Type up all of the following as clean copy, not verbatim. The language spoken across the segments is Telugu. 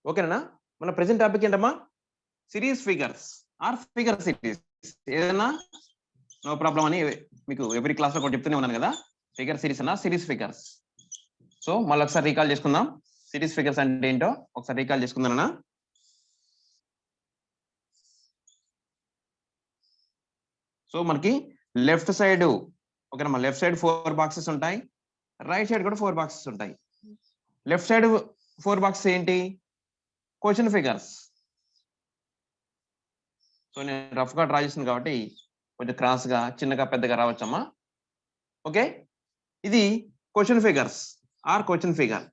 ఓకేనా? మన ప్రెజెంట్ టాపిక్ ఏంటమ్మా? Series figures or figure series. ఏదైనా నో ప్రాబ్లం అని మీకు ఎవ్రీ క్లాస్ లో కూడా చెప్తూనే ఉన్నాను కదా. ఫిగర్ సిరీస్ అన్న సిరీస్ ఫిగర్స్. సో మళ్ళీ ఒకసారి రీకాల్ చేసుకుందాం. సిరీస్ ఫిగర్స్ అంటే ఏంటో ఒకసారి రీకాల్ చేసుకుందాం అన్న. సో మనకి లెఫ్ట్ సైడ్ ఓకేనమ్మా, లెఫ్ట్ సైడ్ 4 బాక్సెస్ ఉంటాయి, రైట్ సైడ్ కూడా 4 బాక్సెస్ ఉంటాయి. లెఫ్ట్ సైడ్ 4 బాక్సెస్ ఏంటి? Question figures. సో నేను రఫ్ గా డ్రా చేసింది కాబట్టి కొంచెం క్రాస్ గా చిన్నగా పెద్దగా రావచ్చమ్మా. ఓకే, ఇది question figures or question figure.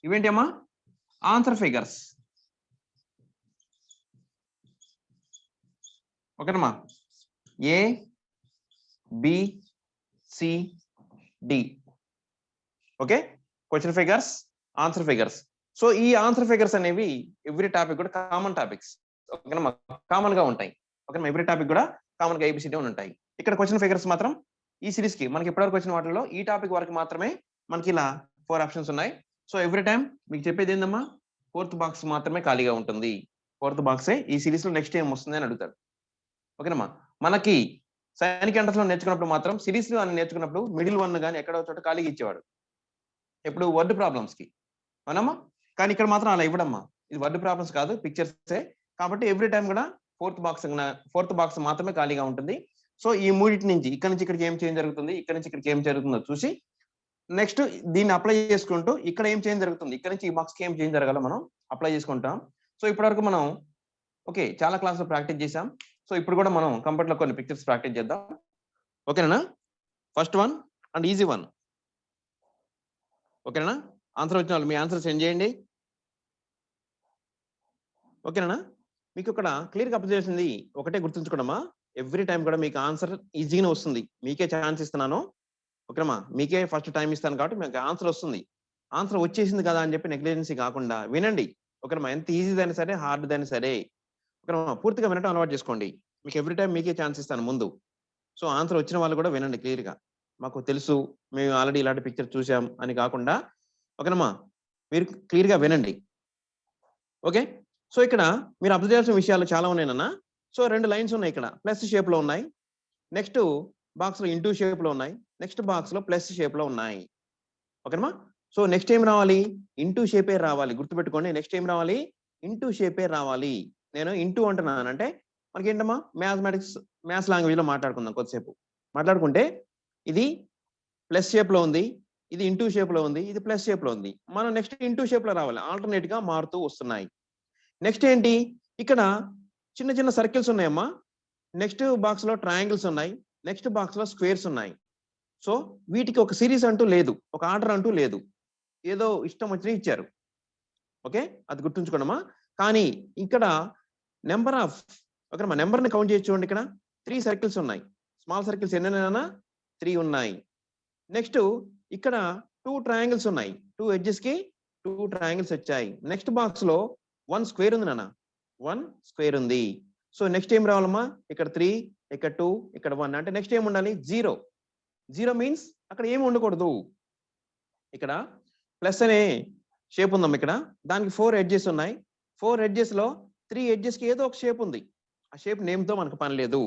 ఇవేంటి అమ్మా? Answer figures. ఓకేనమ్మా, A B C D. Okay, question figures, answer figures. So ఈ ఆన్సర్ ఫిగర్స్ అనేవి ఎవ్రీ టాపిక్ కూడా కామన్ టాపిక్స్. ఓకేనమ్మా, కామన్ గా ఉంటాయి. ఓకేనమ్మా, ఎవ్రీ టాపిక్ కూడా కామన్ గా ఏబిసిడి ఉంటాయి. ఇక్కడ క్వశ్చన్ ఫిగర్స్ మాత్రం ఈ సిరీస్ కి మనకి ఇప్పటివరకు వచ్చిన వాటిలో ఈ టాపిక్ వరకు మాత్రమే మనకి ఇలా 4 ఆప్షన్స్ ఉన్నాయి. సో ఎవ్రీ టైం మీకు చెప్పేది ఏందమ్మా, 4th బాక్స్ మాత్రమే ఖాళీగా ఉంటుంది. 4th బాక్సే ఈ సిరీస్ లో నెక్స్ట్ ఏం వస్తుంది అని అడుగుతాడు. ఓకేనమ్మా, మనకి సైనిక్ ఎంట్రన్స్ లో నేర్చుకున్నప్పుడు మాత్రం సిరీస్ లో అని నేర్చుకున్నప్పుడు మిడిల్ వన్ కానీ ఎక్కడో చోట ఖాళీగా ఇచ్చేవాడు, ఎప్పుడు వర్డ్ ప్రాబ్లమ్స్ కి. అవునమ్మా, కానీ ఇక్కడ మాత్రం అలా ఇవ్వడమ్మా. ఇది వర్డ్ ప్రాబ్లమ్స్ కాదు, పిక్చర్సే. కాబట్టి ఎవ్రీ టైం కూడా 4th బాక్స్ మాత్రమే ఖాళీగా ఉంటుంది. సో ఈ మూడింటి నుంచి ఇక్కడ నుంచి ఇక్కడికి ఏం చేంజ్ జరుగుతుంది, ఇక్కడ నుంచి ఇక్కడికి ఏం జరుగుతుందో చూసి నెక్స్ట్ దీన్ని అప్లై చేసుకుంటూ ఇక్కడ ఏం చేంజ్ జరుగుతుంది, ఇక్కడ నుంచి ఈ బాక్స్ కి ఏం చేంజ్ జరగాలో మనం అప్లై చేసుకుంటాం. సో ఇప్పటివరకు మనం ఓకే చాలా క్లాసులు ప్రాక్టీస్ చేసాం. సో ఇప్పుడు కూడా మనం కంప్యూటర్ లో కొన్ని పిక్చర్స్ ప్రాక్టీస్ చేద్దాం. ఓకేనా? First one and easy one. ఓకేనా? ఆన్సర్ వచ్చిన వాళ్ళు మీ ఆన్సర్ సెండ్ చేయండి. ఓకేనా? మీకు ఇక్కడ క్లియర్ గా అప్లై చేసింది ఒకటే గుర్తుంచుకోవడమా, ఎవ్రీ టైం కూడా మీకు ఆన్సర్ ఈజీగానే వస్తుంది. మీకే ఛాన్స్ ఇస్తున్నాను. ఓకేనమ్మా, మీకే ఫస్ట్ టైం ఇస్తాను కాబట్టి మీకు ఆన్సర్ వస్తుంది. ఆన్సర్ వచ్చేసింది కదా అని చెప్పి నెగ్లిజెన్సీ కాకుండా వినండి. ఓకేనమ్మా, ఎంత ఈజీ అయినా సరే హార్డ్ అయినా సరే ఓకేనమ్మా, పూర్తిగా వినటం అలవాటు చేసుకోండి. మీకు ఎవ్రీ టైం మీకే ఛాన్స్ ఇస్తాను ముందు. సో ఆన్సర్ వచ్చిన వాళ్ళు కూడా వినండి క్లియర్ గా. మాకు తెలుసు, మేము ఆల్రెడీ ఇలాంటి పిక్చర్ చూసాం అని కాకుండా ఓకేనమ్మా, మీరు క్లియర్ గా వినండి. ఓకే, సో ఇక్కడ మీరు అబ్జర్వ్ చేయాల్సిన విషయాలు చాలా ఉన్నాయన్న. సో 2 లైన్స్ ఉన్నాయి ఇక్కడ, ప్లస్ షేప్ లో ఉన్నాయి. నెక్స్ట్ బాక్స్ లో ఇంటూ షేప్ లో ఉన్నాయి. నెక్స్ట్ బాక్స్ లో ప్లస్ షేప్ లో ఉన్నాయి. ఓకేనమ్మా, సో నెక్స్ట్ ఏం రావాలి? ఇంటూ షేపే రావాలి. గుర్తుపెట్టుకోండి, నెక్స్ట్ ఏం రావాలి? ఇంటూ షేపే రావాలి. నేను ఇంటూ అంటున్నాను అంటే మనకి ఏంటమ్మా, మ్యాథ్స్ లాంగ్వేజ్ లో మాట్లాడుకుందాం కొద్దిసేపు. మాట్లాడుకుంటే ఇది ప్లస్ షేప్ లో ఉంది, ఇది ఇంటూ షేప్ లో ఉంది, ఇది ప్లస్ షేప్ లో ఉంది. మనం నెక్స్ట్ ఇంటూ షేప్ లో రావాలి. ఆల్టర్నేట్ గా మారుతూ వస్తున్నాయి. నెక్స్ట్ ఏంటి? ఇక్కడ చిన్న చిన్న సర్కిల్స్ ఉన్నాయమ్మా. నెక్స్ట్ బాక్స్ లో ట్రయాంగిల్స్ ఉన్నాయి. నెక్స్ట్ బాక్స్ లో స్క్వేర్స్ ఉన్నాయి. సో వీటికి ఒక సిరీస్ అంటూ లేదు, ఒక ఆర్డర్ అంటూ లేదు. ఏదో ఇష్టం వచ్చినా ఇచ్చారు. ఓకే, అది గుర్తుంచుకోండమ్మా. కానీ ఇక్కడ నెంబర్ ఆఫ్ ఓకేనమ్మా, నెంబర్ ని కౌంట్ చేసి చూడండి. ఇక్కడ 3 సర్కిల్స్ ఉన్నాయి. స్మాల్ సర్కిల్స్ ఎన్నైనా 3 ఉన్నాయి. నెక్స్ట్ ఇక్కడ 2 ట్రయాంగిల్స్ ఉన్నాయి. 2 ఎడ్జెస్ కి 2 ట్రయాంగిల్స్ వచ్చాయి. నెక్స్ట్ బాక్స్ లో 1 స్క్వేర్ ఉంది నాన్న, 1 స్క్వేర్ ఉంది. సో నెక్స్ట్ ఏం రావాలమ్మా? ఇక్కడ 3, ఇక్కడ 2, ఇక్కడ 1. అంటే నెక్స్ట్ ఏం ఉండాలి? 0. 0 మీన్స్ అక్కడ ఏమి ఉండకూడదు. ఇక్కడ ప్లస్ అనే షేప్ ఉందమ్మా. ఇక్కడ దానికి 4 ఎడ్జెస్ ఉన్నాయి. 4 ఎడ్జెస్ లో 3 ఎడ్జెస్ కి ఏదో ఒక షేప్ ఉంది. ఆ షేప్ నేమ్ తో మనకు పని లేదు.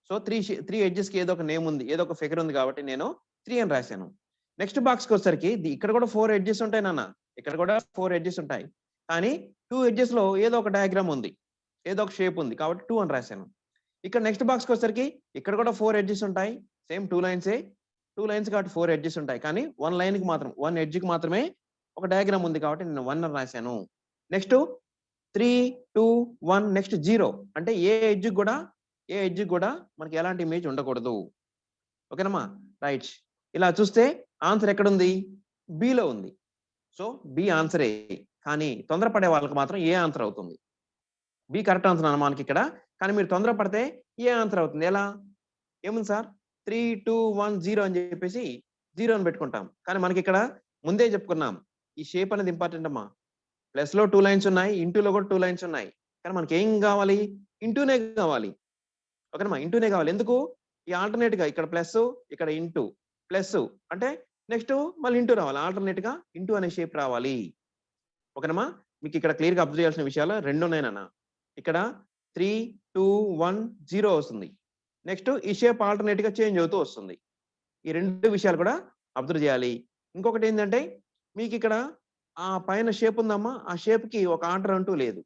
సో 3 ఎడ్జెస్ కి ఏదో ఒక నేమ్ ఉంది, ఏదో ఒక ఫిగర్ ఉంది కాబట్టి నేను 3 అని రాశాను. నెక్స్ట్ బాక్స్ కి వచ్చేసరికి ఇక్కడ కూడా 4 ఎడ్జెస్ ఉంటాయి నాన్న. ఇక్కడ కూడా 4 ఎడ్జెస్ ఉంటాయి. కానీ 2 ఎడ్జెస్ లో ఏదో ఒక డయాగ్రామ్ ఉంది, ఏదో ఒక షేప్ ఉంది కాబట్టి 2 అని రాశాను. ఇక్కడ నెక్స్ట్ బాక్స్ కి వచ్చేసరికి ఇక్కడ కూడా 4 ఎడ్జెస్ ఉంటాయి. సేమ్ 2 లైన్సే, 2 లైన్స్ కాబట్టి 4 ఎడ్జెస్ ఉంటాయి. కానీ 1 లైన్ కి మాత్రం 1 ఎడ్జ్ కి మాత్రమే ఒక డయాగ్రామ్ ఉంది కాబట్టి నేను 1 అని రాశాను. Next 3, 2, 1 next 0. అంటే ఏ ఎడ్జ్ కూడా మనకి ఎలాంటి ఇమేజ్ ఉండకూడదు. ఓకేనమ్మా, రైట్. ఇలా చూస్తే ఆన్సర్ ఎక్కడుంది? బిలో ఉంది. సో బి ఆన్సరే. కానీ తొందరపడే వాళ్ళకి మాత్రం ఏ ఆన్సర్ అవుతుంది? బి కరెక్ట్ ఆన్సర్ అన్న మనకి ఇక్కడ. కానీ మీరు తొందరపడితే ఏ ఆన్సర్ అవుతుంది? ఎలా? ఏముంది సార్, 3, 2, 1, 0 అని చెప్పేసి 0 అని పెట్టుకుంటాం. కానీ మనకి ఇక్కడ ముందే చెప్పుకున్నాం, ఈ షేప్ అనేది ఇంపార్టెంట్ అమ్మా. ప్లస్ లో 2 లైన్స్ ఉన్నాయి, ఇంటూలో కూడా 2 లైన్స్ ఉన్నాయి. కానీ మనకి ఏం కావాలి? ఇంటూనే కావాలి. ఓకేనమ్మా, ఇంటూనే కావాలి. ఎందుకు? ఈ ఆల్టర్నేట్ గా ఇక్కడ ప్లస్, ఇక్కడ ఇంటూ, ప్లస్ అంటే నెక్స్ట్ మళ్ళీ ఇంటూ రావాలి, ఆల్టర్నేట్ గా ఇంటూ అనే షేప్ రావాలి. ఓకేనమ్మా, మీకు ఇక్కడ క్లియర్ గా అబ్జర్వ్ చేయాల్సిన విషయాలు 2 ఉన్నాయన్న. ఇక్కడ 3, 2, 1, 0 వస్తుంది. నెక్స్ట్ ఈ షేప్ ఆల్టర్నేట్ గా చేంజ్ అవుతూ వస్తుంది. ఈ 2 విషయాలు కూడా అబ్జర్వ్ చేయాలి. ఇంకొకటి ఏంటంటే మీకు ఇక్కడ ఆ పైన షేప్ ఉందమ్మా, ఆ షేప్ కి ఒక ఆర్డర్ అంటూ లేదు.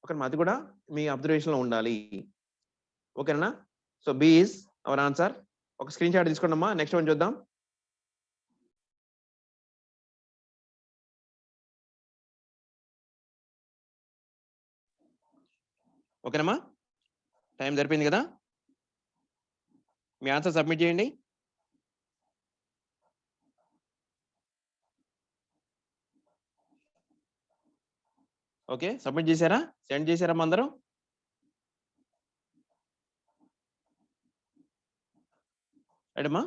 ఓకేనమ్మా, అది కూడా మీ అబ్జర్వేషన్ లో ఉండాలి. ఓకేనా? So B is our answer. ఒక స్క్రీన్ షాట్ తీసుకోండి అమ్మా. నెక్స్ట్ వన్ చూద్దాం. ఓకేనమ్మా, టైం సరిపోయింది కదా, మీ ఆన్సర్ సబ్మిట్ చేయండి. ఓకే, సబ్మిట్ చేశారా, సెండ్ చేశారమ్మా అందరూ? రైటమ్మా,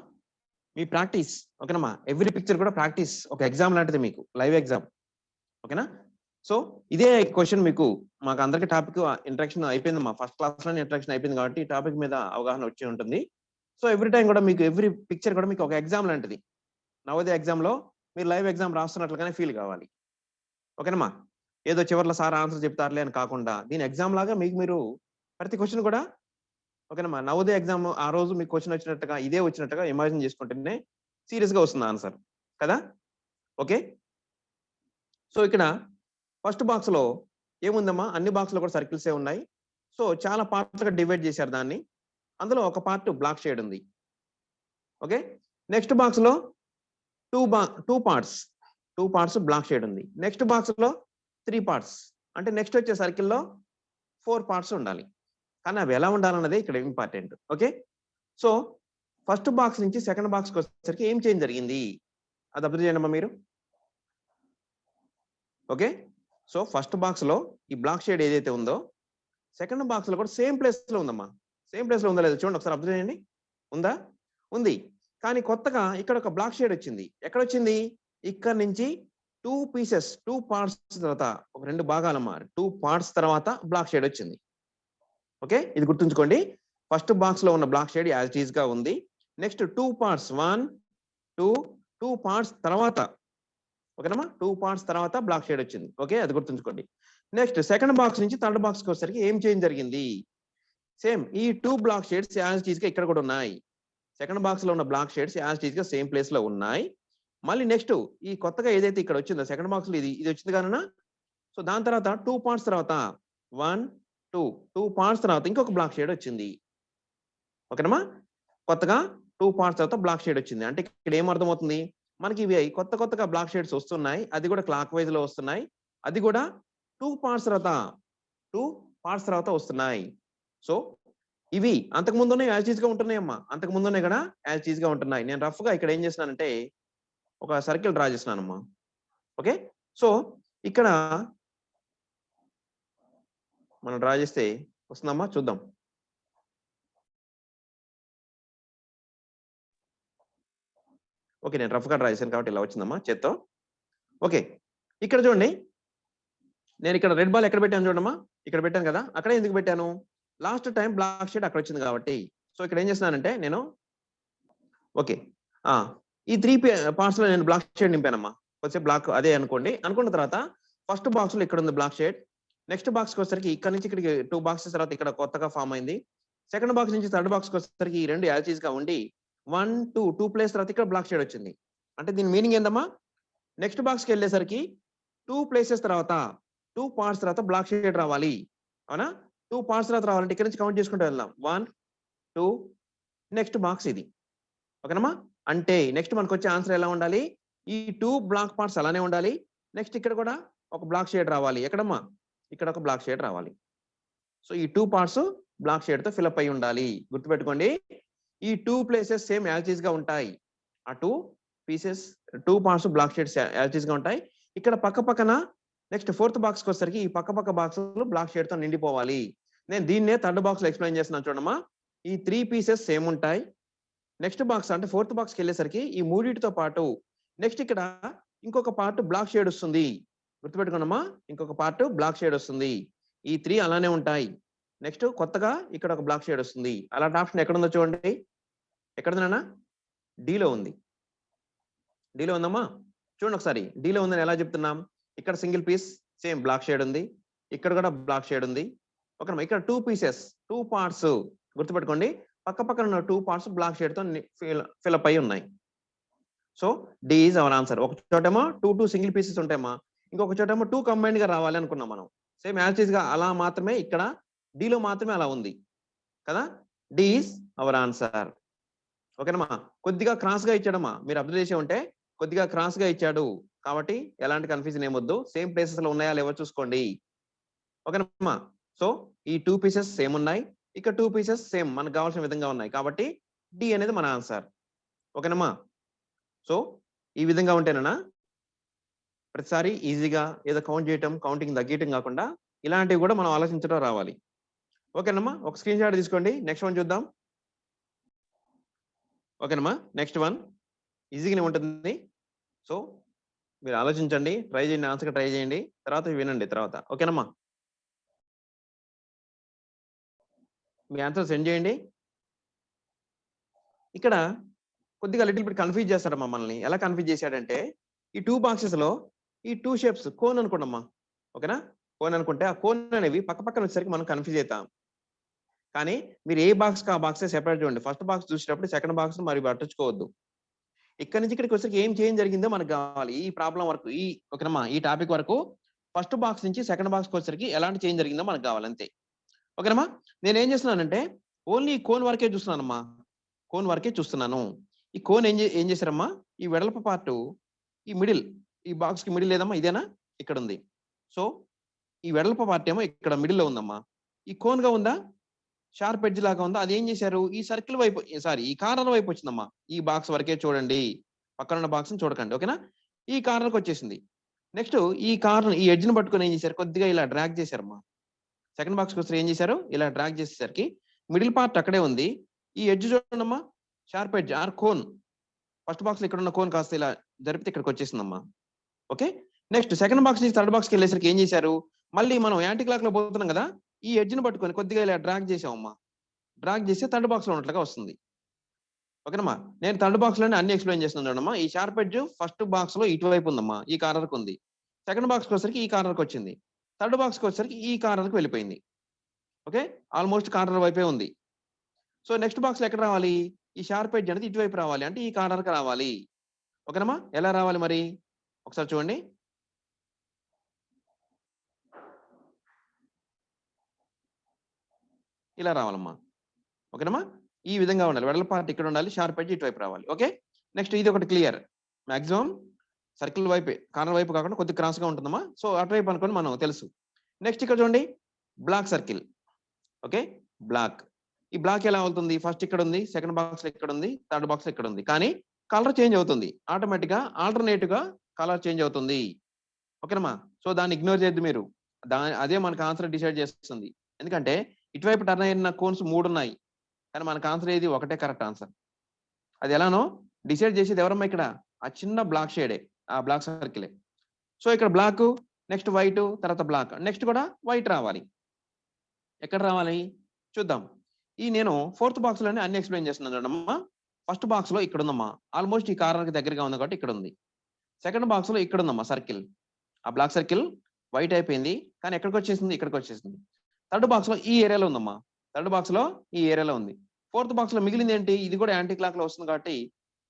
మీ ప్రాక్టీస్. ఓకేనమ్మా, ఎవ్రీ పిక్చర్ కూడా ప్రాక్టీస్, ఒక ఎగ్జామ్ లాంటిది మీకు, లైవ్ ఎగ్జామ్. ఓకేనా? సో ఇదే క్వశ్చన్ మీకు మాకు అందరికి టాపిక్ ఇంట్రడక్షన్ అయిపోయిందమ్మా, ఫస్ట్ క్లాస్ లోనే ఇంట్రడక్షన్ అయిపోయింది కాబట్టి టాపిక్ మీద అవగాహన వచ్చి ఉంటుంది. సో ఎవ్రీ టైం కూడా మీకు ఎవ్రీ పిక్చర్ కూడా మీకు ఒక ఎగ్జామ్ లాంటిది. నవోదయ ఎగ్జామ్ లో మీరు లైవ్ ఎగ్జామ్ రాస్తున్నట్లుగానే ఫీల్ కావాలి. ఓకేనమ్మా, ఏదో చివర్లో సార్ ఆన్సర్ చెప్తారులే అని కాకుండా దీని ఎగ్జామ్ లాగా మీకు మీరు ప్రతి క్వశ్చన్ కూడా, ఓకేనమ్మా, నవోదయ ఎగ్జామ్ ఆ రోజు మీకు క్వశ్చన్ వచ్చినట్టుగా ఇదే వచ్చినట్టుగా ఇమాజిన్ చేసుకుంటేనే సీరియస్ గా వస్తుంది ఆన్సర్ కదా. ఓకే, సో ఇక్కడ ఫస్ట్ బాక్స్ లో ఏముందమ్మా, అన్ని బాక్స్ లో కూడా సర్కిల్సే ఉన్నాయి. సో చాలా పార్ట్స్ గా డివైడ్ చేశారు దాన్ని. అందులో ఒక పార్ట్ బ్లాక్ షేడ్ ఉంది. ఓకే, నెక్స్ట్ బాక్స్ లో టూ పార్ట్స్ బ్లాక్ షేడ్ ఉంది. నెక్స్ట్ బాక్స్ లో 3 పార్ట్స్, అంటే నెక్స్ట్ వచ్చే సర్కిల్లో 4 పార్ట్స్ ఉండాలి. కానీ అవి ఎలా ఉండాలన్నదే ఇక్కడ important. Okay, so first box నుంచి సెకండ్ బాక్స్కి వచ్చేసరికి ఏం చేంజ్ జరిగింది అది అబ్జర్వ్ చేయండి అమ్మా మీరు. ఓకే, సో ఫస్ట్ బాక్స్ లో ఈ బ్లాక్ షేడ్ ఏదైతే ఉందో సెకండ్ బాక్స్ లో కూడా సేమ్ ప్లేస్ లో ఉందమ్మా. సేమ్ ప్లేస్ లో ఉందా లేదా చూడండి ఒకసారి, అబ్జర్వ్ చేయండి. ఉందా? ఉంది. కానీ కొత్తగా ఇక్కడ ఒక బ్లాక్ షేడ్ వచ్చింది. ఎక్కడ వచ్చింది? ఇక్కడ నుంచి 2 పార్ట్స్ తర్వాత, ఒక 2 భాగాలమ్మా, 2 పార్ట్స్ తర్వాత బ్లాక్ షేడ్ వచ్చింది. ఓకే, ఇది గుర్తుంచుకోండి. ఫస్ట్ బాక్స్ లో ఉన్న black shade as it is గా ఉంది. నెక్స్ట్ 2 పార్ట్స్ 1, 2 పార్ట్స్ తర్వాత, ఓకేనమ్మా, 2 పార్ట్స్ తర్వాత బ్లాక్ షేడ్ వచ్చింది. ఓకే, అది గుర్తుంచుకోండి. నెక్స్ట్ సెకండ్ బాక్స్ నుంచి థర్డ్ బాక్స్ కి వచ్చేసరికి ఏం చేంజ్ జరిగింది? సేమ్ ఈ 2 black shades as it is గా ఇక్కడ కూడా ఉన్నాయి. సెకండ్ బాక్స్ లో ఉన్న black shades as it is గా సేమ్ ప్లేస్ లో ఉన్నాయి. మళ్ళీ నెక్స్ట్ ఈ కొత్తగా ఏదైతే ఇక్కడ వచ్చిందో సెకండ్ బాక్స్ లో ఇది వచ్చింది కానా. సో దాని తర్వాత 2 పార్ట్స్ తర్వాత 1, 2 పార్ట్స్ తర్వాత ఇంకొక బ్లాక్ షేడ్ వచ్చింది. ఓకేనమ్మా, కొత్తగా 2 పార్ట్స్ తర్వాత బ్లాక్ షేడ్ వచ్చింది. అంటే ఇక్కడ ఏం అర్థమవుతుంది మనకి, ఇవి కొత్తగా బ్లాక్ షేడ్స్ వస్తున్నాయి. అది కూడా క్లాక్ వైజ్ లో వస్తున్నాయి. అది కూడా 2 పార్ట్స్ తర్వాత వస్తున్నాయి. సో ఇవి అంతకు ముందునే యాజ్ ఈజ్ గా ఉంటున్నాయమ్మా, అంతకు ముందునే కూడా యాజ్ ఈజ్ గా ఉంటున్నాయి. నేను రఫ్ గా ఇక్కడ ఏం చేస్తున్నానంటే ఒక సర్కిల్ డ్రా చేస్తున్నానమ్మా. ఓకే, సో ఇక్కడ మనం డ్రా చేస్తే వస్తుందమ్మా, చూద్దాం. ఓకే, నేను రఫ్ గా డ్రా చేశాను కాబట్టి ఇలా వచ్చిందమ్మా చేత్తో. ఓకే, ఇక్కడ చూడండి, నేను ఇక్కడ రెడ్ బాల్ ఎక్కడ పెట్టాను చూడమ్మా, ఇక్కడ పెట్టాను కదా. అక్కడే ఎందుకు పెట్టాను? లాస్ట్ టైం బ్లాక్ షేడ్ అక్కడ వచ్చింది కాబట్టి. సో ఇక్కడ ఏం చేస్తున్నానంటే నేను, ఓకే, ఈ 3 పార్ట్స్ లో నేను బ్లాక్ షేడ్ నింపానమ్మా. కొద్దిసేపు బ్లాక్ అదే అనుకోండి. అనుకున్న తర్వాత ఫస్ట్ బాక్స్ లో ఇక్కడ ఉంది బ్లాక్ షేడ్. నెక్స్ట్ బాక్స్ కి వచ్చేసరికి ఇక్కడ నుంచి ఇక్కడికి 2 బాక్సెస్ తర్వాత ఇక్కడ కొత్తగా ఫామ్ అయింది. సెకండ్ బాక్స్ నుంచి థర్డ్ బాక్స్ కి వచ్చేసరికి ఈ 2 యాజ్ ఈజ్ గా ఉండి 1, 2 ప్లేస్ తర్వాత ఇక్కడ బ్లాక్ షేడ్ వచ్చింది. అంటే దీని మీనింగ్ ఏందమ్మా, నెక్స్ట్ బాక్స్ కి వెళ్ళేసరికి 2 ప్లేసెస్ తర్వాత 2 పార్ట్స్ తర్వాత బ్లాక్ షేడ్ రావాలి. అవునా? 2 పార్ట్స్ తర్వాత రావాలంటే ఇక్కడ నుంచి కౌంట్ చేసుకుంటూ వెళ్దాం. 1, 2, నెక్స్ట్ బాక్స్ ఇది. ఓకేనమ్మా, అంటే నెక్స్ట్ మనకు వచ్చే ఆన్సర్ ఎలా ఉండాలి? ఈ 2 బ్లాక్ పార్ట్స్ అలానే ఉండాలి. నెక్స్ట్ ఇక్కడ కూడా ఒక బ్లాక్ షేడ్ రావాలి. ఎక్కడమ్మా? ఇక్కడ ఒక బ్లాక్ షేడ్ రావాలి. సో ఈ 2 పార్ట్స్ బ్లాక్ షేడ్ తో ఫిల్అప్ అయి ఉండాలి. గుర్తుపెట్టుకోండి, ఈ 2 ప్లేసెస్ సేమ్ యాజ్ ఈజ్ గా ఉంటాయి. ఆ 2 parts black shades as is గా ఉంటాయి. ఇక్కడ పక్కన నెక్స్ట్ ఫోర్త్ బాక్స్ కి వచ్చేసరికి ఈ పక్క బాక్స్ బ్లాక్ షేడ్ తో నిండిపోవాలి. నేను దీన్నే థర్డ్ బాక్స్ లో ఎక్స్ప్లెయిన్ చేస్తున్నాను చూడమ్మా. ఈ 3 పీసెస్ సేమ్ ఉంటాయి. నెక్స్ట్ బాక్స్ అంటే ఫోర్త్ బాక్స్ కి వెళ్ళేసరికి ఈ మూడిటితో పాటు నెక్స్ట్ ఇక్కడ ఇంకొక పార్ట్ బ్లాక్ షేడ్ వస్తుంది. గుర్తుపెట్టుకోనమ్మా, ఇంకొక పార్ట్ బ్లాక్ షేడ్ వస్తుంది. ఈ 3 అలానే ఉంటాయి. నెక్స్ట్ కొత్తగా ఇక్కడ ఒక బ్లాక్ షేడ్ వస్తుంది. అలాంటి ఆప్షన్ ఎక్కడ ఉందో చూడండి. ఎక్కడ ఉంది నాన్న? డి లో ఉంది. డీలో ఉందమ్మా? చూడండి ఒకసారి. డీలో ఉందని ఎలా చెప్తున్నాం? ఇక్కడ single piece same black shade ఉంది. ఇక్కడ కూడా బ్లాక్ షేడ్ ఉంది. ఓకేనమ్మా. ఇక్కడ 2 పీసెస్, 2 పార్ట్స్ గుర్తుపెట్టుకోండి. పక్క పక్కన ఉన్న 2 పార్ట్స్ బ్లాక్ షేడ్‌తో ఫిలప్ అయ్యి ఉన్నాయి. So, D is our answer. ఒక చోటేమో 2 సింగిల్ పీసెస్ ఉంటాయమ్మా. ఇంకొక చోటేమో 2 కంబైన్డ్‌గా రావాలి అనుకున్నాం మనం. సేమ్ యాజ్ ఇట్ ఈస్‌గా అలా మాత్రమే ఇక్కడ డీలో మాత్రమే అలా ఉంది. కదా! D is our answer. ఓకేనమ్మా. కొద్దిగా క్రాస్‌గా ఇచ్చాడమ్మా. మీరు అబ్జర్వ్ చేసే ఉంటే కొద్దిగా క్రాస్‌గా ఇచ్చాడు. కాబట్టి ఎలాంటి కన్‌ఫ్యూజన్ ఏమొద్దు. సేమ్ ప్లేసెస్‌లో ఉన్నాయా లేవో చూసుకోండి. ఓకేనమ్మా. సో, ఈ 2 పీసెస్ సేమ్ ఉన్నాయి. ఇక్కడ 2 పీసెస్ సేమ్ మనకు కావాల్సిన విధంగా ఉన్నాయి. కాబట్టి డి అనేది మన ఆన్సర్. ఓకేనమ్మా. సో, ఈ విధంగా ఉంటేనేనా ప్రతిసారి ఈజీగా ఏదో కౌంట్ చేయటం, కౌంటింగ్ తగ్గీయటం కాకుండా ఇలాంటివి కూడా మనం ఆలోచించడం రావాలి. ఓకేనమ్మా. ఒక స్క్రీన్ షాట్ తీసుకోండి. నెక్స్ట్ వన్ చూద్దాం. ఓకేనమ్మా. నెక్స్ట్ వన్ ఈజీగానే ఉంటుంది. సో, మీరు ఆలోచించండి. ట్రై చేయండి. ఆన్సర్‌గా ట్రై చేయండి. తర్వాత వినండి తర్వాత. ఓకేనమ్మా. మీ ఆన్సర్ సెండ్ చేయండి. ఇక్కడ కొద్దిగా లిటిల్ బిట్ కన్‌ఫ్యూజ్ చేస్తాడమ్మా మనల్ని. ఎలా కన్‌ఫ్యూజ్ చేశాడంటే, ఈ 2 బాక్సెస్‌లో ఈ 2 షేప్స్ కోన్ అనుకోండమ్మా. ఓకేనా? కోన్ అనుకుంటే ఆ కోన్ అనేవి పక్క పక్కన వచ్చేసరికి మనం కన్‌ఫ్యూజ్ అయితాం. కానీ మీరు ఏ బాక్స్‌కి ఆ బాక్సే సెపరేట్ చూడండి. ఫస్ట్ బాక్స్ చూసేటప్పుడు సెకండ్ బాక్స్‌ని మరి పట్టించుకోవద్దు. ఇక్కడి నుంచి ఇక్కడికి వచ్చేసరికి ఏం చేంజ్ జరిగిందో మనకు కావాలి. ఈ ప్రాబ్లమ్ వరకు ఓకేనమ్మా. ఈ టాపిక్ వరకు ఫస్ట్ బాక్స్ నుంచి సెకండ్ బాక్స్‌కి వచ్చేసరికి ఎలాంటి చేంజ్ జరిగిందో మనకు కావాలి అంతే. ఓకేనమ్మా. నేనేం చేస్తున్నానంటే ఓన్లీ కోన్ వరకే చూస్తున్నానమ్మా. కోన్ వరకే చూస్తున్నాను. ఈ కోన్ ఏం చేశారమ్మా? ఈ వెడల్పు పార్టు ఈ మిడిల్ ఈ బాక్స్‌కి మిడిల్ ఏదమ్మా? ఇదేనా? ఇక్కడ ఉంది. సో, ఈ వెడల్పు పార్ట్ ఏమో ఇక్కడ మిడిల్‌లో ఉందమ్మా. ఈ కోన్‌గా ఉందా? షార్ప్ ఎడ్జ్ లాగా ఉందా? అదేం చేశారు? ఈ సర్కిల్ వైపు ఈ కార్నర్ వైపు వచ్చిందమ్మా. ఈ బాక్స్ వరకే చూడండి. పక్కనున్న బాక్స్‌ని చూడకండి. ఓకేనా? ఈ కార్నర్‌కి వచ్చేసింది. నెక్స్ట్ ఈ ఎడ్జ్‌ని పట్టుకొని ఏం చేశారు? కొద్దిగా ఇలా డ్రాగ్ చేశారమ్మా. సెకండ్ బాక్స్‌కొస్తే ఏం చేశారు? ఇలా డ్రాగ్ చేసేసరికి మిడిల్ పార్ట్ అక్కడే ఉంది. ఈ ఎడ్జ్ చూడండమ్మా. Sharp edge or cone. First బాక్స్‌లో ఇక్కడున్న కోన్ కాస్త ఇలా జరిపితే ఇక్కడికొచ్చేసిందమ్మా. ఓకే. నెక్స్ట్ సెకండ్ బాక్స్ నుంచి థర్డ్ బాక్స్‌కెళ్ళేసరికి ఏం చేశారు? మళ్ళీ మనం యాంటీ క్లాక్‌లో పోతున్నాం గదా! ఈ ఎడ్జ్‌ని పట్టుకొని కొద్దిగా ఇలా డ్రాగ్ చేసామమ్మా. డ్రాగ్ చేస్తే థర్డ్ బాక్స్‌లో ఉన్నట్లుగా వస్తుంది. ఓకేనమ్మా. నేను థర్డ్ బాక్స్‌లోనే అన్ని ఎక్స్‌ప్లెయిన్ చేస్తున్నాను చూడమ్మా. ఈ షార్ప్ ఎడ్జ్ ఫస్ట్ బాక్స్‌లో ఇటువైపు ఉందమ్మా. ఈ కార్నర్‌కి ఉంది. సెకండ్ బాక్స్‌కొచ్చేసరికి ఈ కార్నర్‌కి వచ్చింది. థర్డ్ బాక్స్‌కొచ్చేసరికి ఈ కార్నర్‌కి వెళ్ళిపోయింది. ఓకే. ఆల్‌మోస్ట్ కార్నర్ వైపే ఉంది. సో, నెక్స్ట్ బాక్స్‌లో ఎక్కడ రావాలి? ఈ షార్ప్ ఎడ్జ్ అనేది ఇటువైపు రావాలి. అంటే ఈ కార్నర్‌కి రావాలి. ఓకేనమ్మా. ఎలా రావాలి మరి? ఒకసారి చూడండి. ఇలా రావాలమ్మా. ఓకేనమ్మా. ఈ విధంగా ఉండాలి. వెడల్పు పార్ట్ ఇక్కడ ఉండాలి. షార్ప్ ఎడ్జ్ ఇటువైపు రావాలి. ఓకే. నెక్స్ట్ ఇది ఒకటి క్లియర్. మాక్సిమం సర్కిల్ వైపే. కార్నర్ వైపు కాకుండా కొద్దిగా క్రాస్‌గా ఉంటుందమ్మా. సో, అటువైపు అనుకోని మనం తెలుసు. నెక్స్ట్ ఇక్కడ చూడండి. Black circle. ఓకే. బ్లాక్. ఈ బ్లాక్ ఎలా అవుతుంది? ఫస్ట్ ఇక్కడ ఉంది. సెకండ్ బాక్స్‌లో ఇక్కడ ఉంది. థర్డ్ బాక్స్‌లో ఇక్కడ ఉంది. కానీ కలర్ చేంజ్ అవుతుంది. ఆటోమేటిక్‌గా ఆల్టర్‌నేటివ్‌గా కలర్ చేంజ్ అవుతుంది. ఓకేనమ్మా. సో, దాన్ని ఇగ్నోర్ చేయొద్దు మీరు. అదే మనకు ఆన్సర్ డిసైడ్ చేస్తుంది. ఎందుకంటే ఇటువైపు టర్న్ అయిన కోన్స్ 3 ఉన్నాయి. కానీ మనకు ఆన్సర్ ఏది? ఒకటే కరెక్ట్ ఆన్సర్. అది ఎలానో డిసైడ్ చేసేది ఎవరమ్మా ఇక్కడ? ఆ చిన్న బ్లాక్ షేడే. ఆ బ్లాక్ సర్కిలే. సో, ఇక్కడ బ్లాకు, నెక్స్ట్ వైటు, తర్వాత బ్లాక్. నెక్స్ట్ కూడా వైట్ రావాలి. ఎక్కడ రావాలి? చూద్దాం. నేను ఫోర్త్ బాక్స్‌లోనే అన్ని ఎక్స్‌ప్లెయిన్ చేస్తున్నాను చూడమ్మా. ఫస్ట్ బాక్స్‌లో ఇక్కడుందమ్మా. ఆల్‌మోస్ట్ ఈ కార్నర్‌కి దగ్గరగా ఉంది కాబట్టి ఇక్కడుంది. సెకండ్ బాక్స్‌లో ఇక్కడుందమ్మా సర్కిల్. ఆ బ్లాక్ సర్కిల్ వైట్ అయిపోయింది. కానీ ఎక్కడికొచ్చేసింది? ఇక్కడికొచ్చేసింది. థర్డ్ బాక్స్‌లో ఈ ఏరియాలో ఉందమ్మా. థర్డ్ బాక్స్‌లో ఈ ఏరియాలో ఉంది. ఫోర్త్ బాక్స్‌లో మిగిలిందేంటి? ఇది కూడా యాంటీ క్లాక్‌లో వస్తుంది కాబట్టి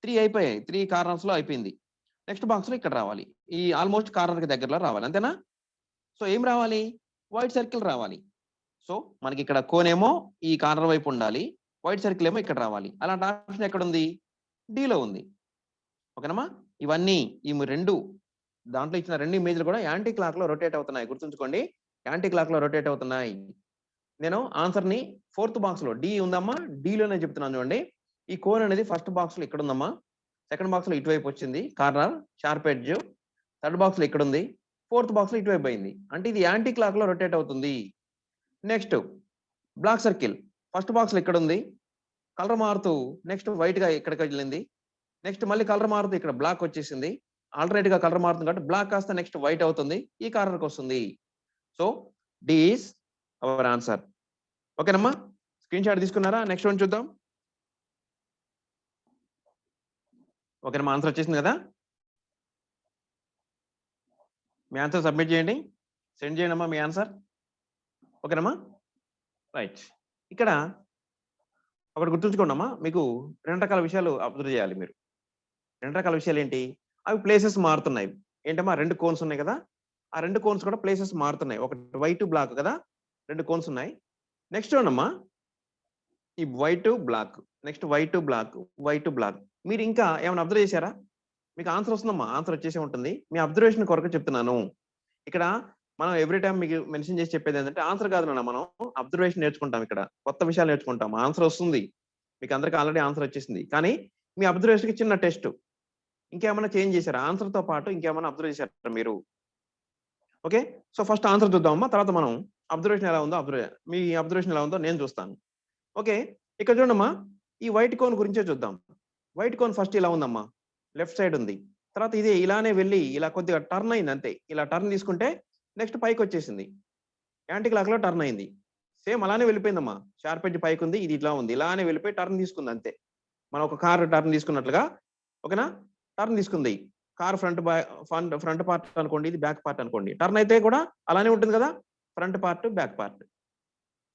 3 అయిపోయాయి. 3 కార్నర్స్‌లో అయిపోయింది. నెక్స్ట్ బాక్స్‌లో ఇక్కడ రావాలి. ఈ ఆల్‌మోస్ట్ కార్నర్‌కి దగ్గరలో రావాలి. అంతేనా? సో, ఏం రావాలి? వైట్ సర్కిల్ రావాలి. సో, మనకిక్కడ కోనేమో ఈ కార్నర్ వైపు ఉండాలి. వైట్ సర్కిల్ ఏమో ఇక్కడ రావాలి. అలాంటి ఆప్షన్ ఎక్కడుంది? డీలో ఉంది. ఓకేనమ్మా? ఇవన్నీ ఈ 2 దాంట్లో ఇచ్చిన 2 ఇమేజ్‌లు కూడా యాంటీ క్లాక్‌లో రొటేట్ అవుతున్నాయి. గుర్తుంచుకోండి. యాంటీ క్లాక్‌లో రొటేట్ అవుతున్నాయి. నేను ఆన్సర్‌ని ఫోర్త్ బాక్స్‌లో డి ఉందమ్మా. డిలోనే చెప్తున్నాను చూడండి. ఈ కోన్ అనేది ఫస్ట్ బాక్స్‌లో ఇక్కడుందమ్మా. సెకండ్ బాక్స్‌లో ఇటువైపు వచ్చింది. Corner, sharp edge. థర్డ్ బాక్స్‌లో ఇక్కడుంది. ఫోర్త్ బాక్స్‌లో ఇటువైపు పోయింది. అంటే ఇది యాంటీ క్లాక్‌లో రొటేట్ అవుతుంది. Next black circle. ఫస్ట్ బాక్స్‌లో ఇక్కడుంది. కలర్ మారుతూ నెక్స్ట్ వైట్‌గా ఇక్కడికెళ్ళింది. నెక్స్ట్ మళ్ళీ కలర్ మారుతూ ఇక్కడ బ్లాక్ వచ్చేసింది. ఆల్టర్‌నేట్‌గా కలర్ మారుతుంది కాబట్టి బ్లాక్ కాస్త నెక్స్ట్ వైట్ అవుతుంది. ఈ కార్నర్‌కొస్తుంది. So, D is our answer. ఓకేనమ్మా? స్క్రీన్ షాట్ తీసుకున్నారా? నెక్స్ట్ వన్ చూద్దాం. ఓకేనమ్మా. ఆన్సర్ వచ్చేసింది కదా! మీ ఆన్సర్ సబ్మిట్ చేయండి. సెండ్ చేయండమ్మా మీ ఆన్సర్. ఓకేనమ్మా? రైట్. ఇక్కడ ఒకటి గుర్తుంచుకోండమ్మా. మీకు 2 రకాల విషయాలు అబ్జర్వ్ చేయాలి మీరు. 2 రకాల విషయాలేంటి? అవి ప్లేసెస్ మారుతున్నాయి. ఏంటమ్మా 2 కోన్స్ ఉన్నాయి కదా! ఆ 2 కోన్స్ కూడా ప్లేసెస్ మారుతున్నాయి. ఒకటి వైట్, బ్లాక్ కదా! 2 కోన్స్ ఉన్నాయి. నెక్స్ట్ చూడండమ్మా. ఈ white, black. Next white, black, white, black. మీరు ఇంకా ఏమైనా అబ్జర్వ్ చేశారా? మీకు ఆన్సర్ వస్తుందమ్మా. ఆన్సర్ వచ్చేసే ఉంటుంది. మీ అబ్జర్వేషన్ కొరకు చెప్తున్నాను. ఇక్కడ మనం ఎవ్రీ టైమ్ మీకు మెన్షన్ చేసి చెప్పేదేంటంటే ఆన్సర్ కాదు నాన్న మనం అబ్జర్వేషన్ నేర్చుకుంటాం ఇక్కడ. కొత్త విషయాలు నేర్చుకుంటాం. ఆన్సర్ వస్తుంది. మీకు అందరికి ఆల్రెడీ ఆన్సర్ వచ్చేసింది. కానీ మీ అబ్జర్వేషన్‌కి చిన్న టెస్ట్. ఇంకేమన్నా చేంజ్ చేశారా? ఆన్సర్‌తో పాటు ఇంకేమన్నా అబ్జర్వ్ చేశారా మీరు? ఓకే. సో, ఫస్ట్ ఆన్సర్ చూద్దామమ్మా. తర్వాత మనం అబ్జర్వేషన్ ఎలా ఉందో మీ అబ్జర్వేషన్ ఎలా ఉందో నేను చూస్తాను. ఓకే. ఇక్కడ చూడండమ్మా. ఈ వైట్ కోన్ గురించే చూద్దాం. వైట్ కోన్ ఫస్ట్ ఇలా ఉందమ్మా. లెఫ్ట్ సైడ్ ఉంది. తర్వాత ఇది ఇలానే వెళ్లి ఇలా కొద్దిగా టర్న్ అయింది అంతే. ఇలా టర్న్ తీసుకుంటే నెక్స్ట్ పైకొచ్చేసింది. యాంటీ క్లాక్‌లో టర్న్ అయింది. సేమ్ అలానే వెళ్ళిపోయిందమ్మా. Sharp edge పైకుంది. ఇది ఇట్లా ఉంది. ఇలానే వెళ్ళిపోయి టర్న్ తీసుకుంది అంతే. మనం ఒక కార్ టర్న్ తీసుకున్నట్లుగా ఓకేనా? టర్న్ తీసుకుంది. కార్ ఫ్రంట్ పార్ట్ అనుకోండి. ఇది బ్యాక్ పార్ట్ అనుకోండి. టర్న్ అయితే కూడా అలానే ఉంటుంది కదా! Front part, back part.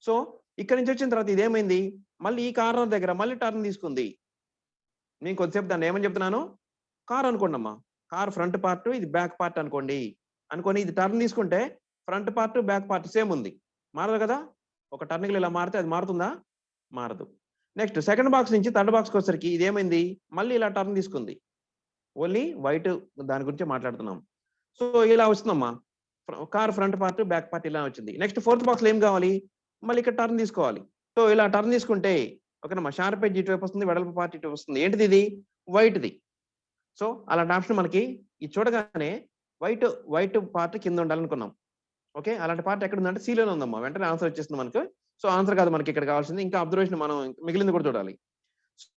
So, ఇక్కడి నుంచి వచ్చిన తర్వాత ఇదేమైంది? మళ్ళీ ఈ కార్నర్ దగ్గర మళ్ళీ టర్న్ తీసుకుంది. నేను కొద్దిసేపు దాన్ని ఏమని చెప్తున్నాను? కార్ అనుకోండమ్మా. కార్ ఫ్రంట్ పార్ట్, ఇది బ్యాక్ పార్ట్ అనుకోండి. అనుకోని ఇది టర్న్ తీసుకుంటే front part, back part same ఉంది. మారదు కదా! ఒక టర్నింగ్‌లో ఇలా మారితే అది మారుతుందా? మారదు. నెక్స్ట్ సెకండ్ బాక్స్ నుంచి థర్డ్ బాక్స్‌కొచ్చేసరికి ఇదేమైంది? మళ్ళీ ఇలా టర్న్ తీసుకుంది. ఓన్లీ వైట్ దాని గురించే మాట్లాడుతున్నాం. సో, ఇలా వస్తుందమ్మా. Car front part, back part ఇలా వచ్చింది. నెక్స్ట్ ఫోర్త్ బాక్స్‌లో ఏం కావాలి? మళ్ళీ ఇక్కడ టర్న్ తీసుకోవాలి. సో, ఇలా టర్న్ తీసుకుంటే ఓకేనమ్మా. షార్ప్ ఎడ్జ్ ఇటువైపు వస్తుంది. వెడల్పు పార్ట్ ఇటు వస్తుంది. ఏంటిది ఇది? వైట్‌ది. సో, అలాంటి ఆప్షన్ మనకి ఇది చూడగానే వైట్ పార్ట్ కింద ఉండాలనుకున్నాం. ఓకే. అలాంటి పార్ట్ ఎక్కడుందంటే సిలోనే ఉందమ్మా. వెంటనే ఆన్సర్ వచ్చేసింది మనకు. సో, ఆన్సర్ కాదు మనకి ఇక్కడ కావాల్సింది. ఇంకా అబ్జర్వేషన్ మనం మిగిలింది కూడా చూడాలి.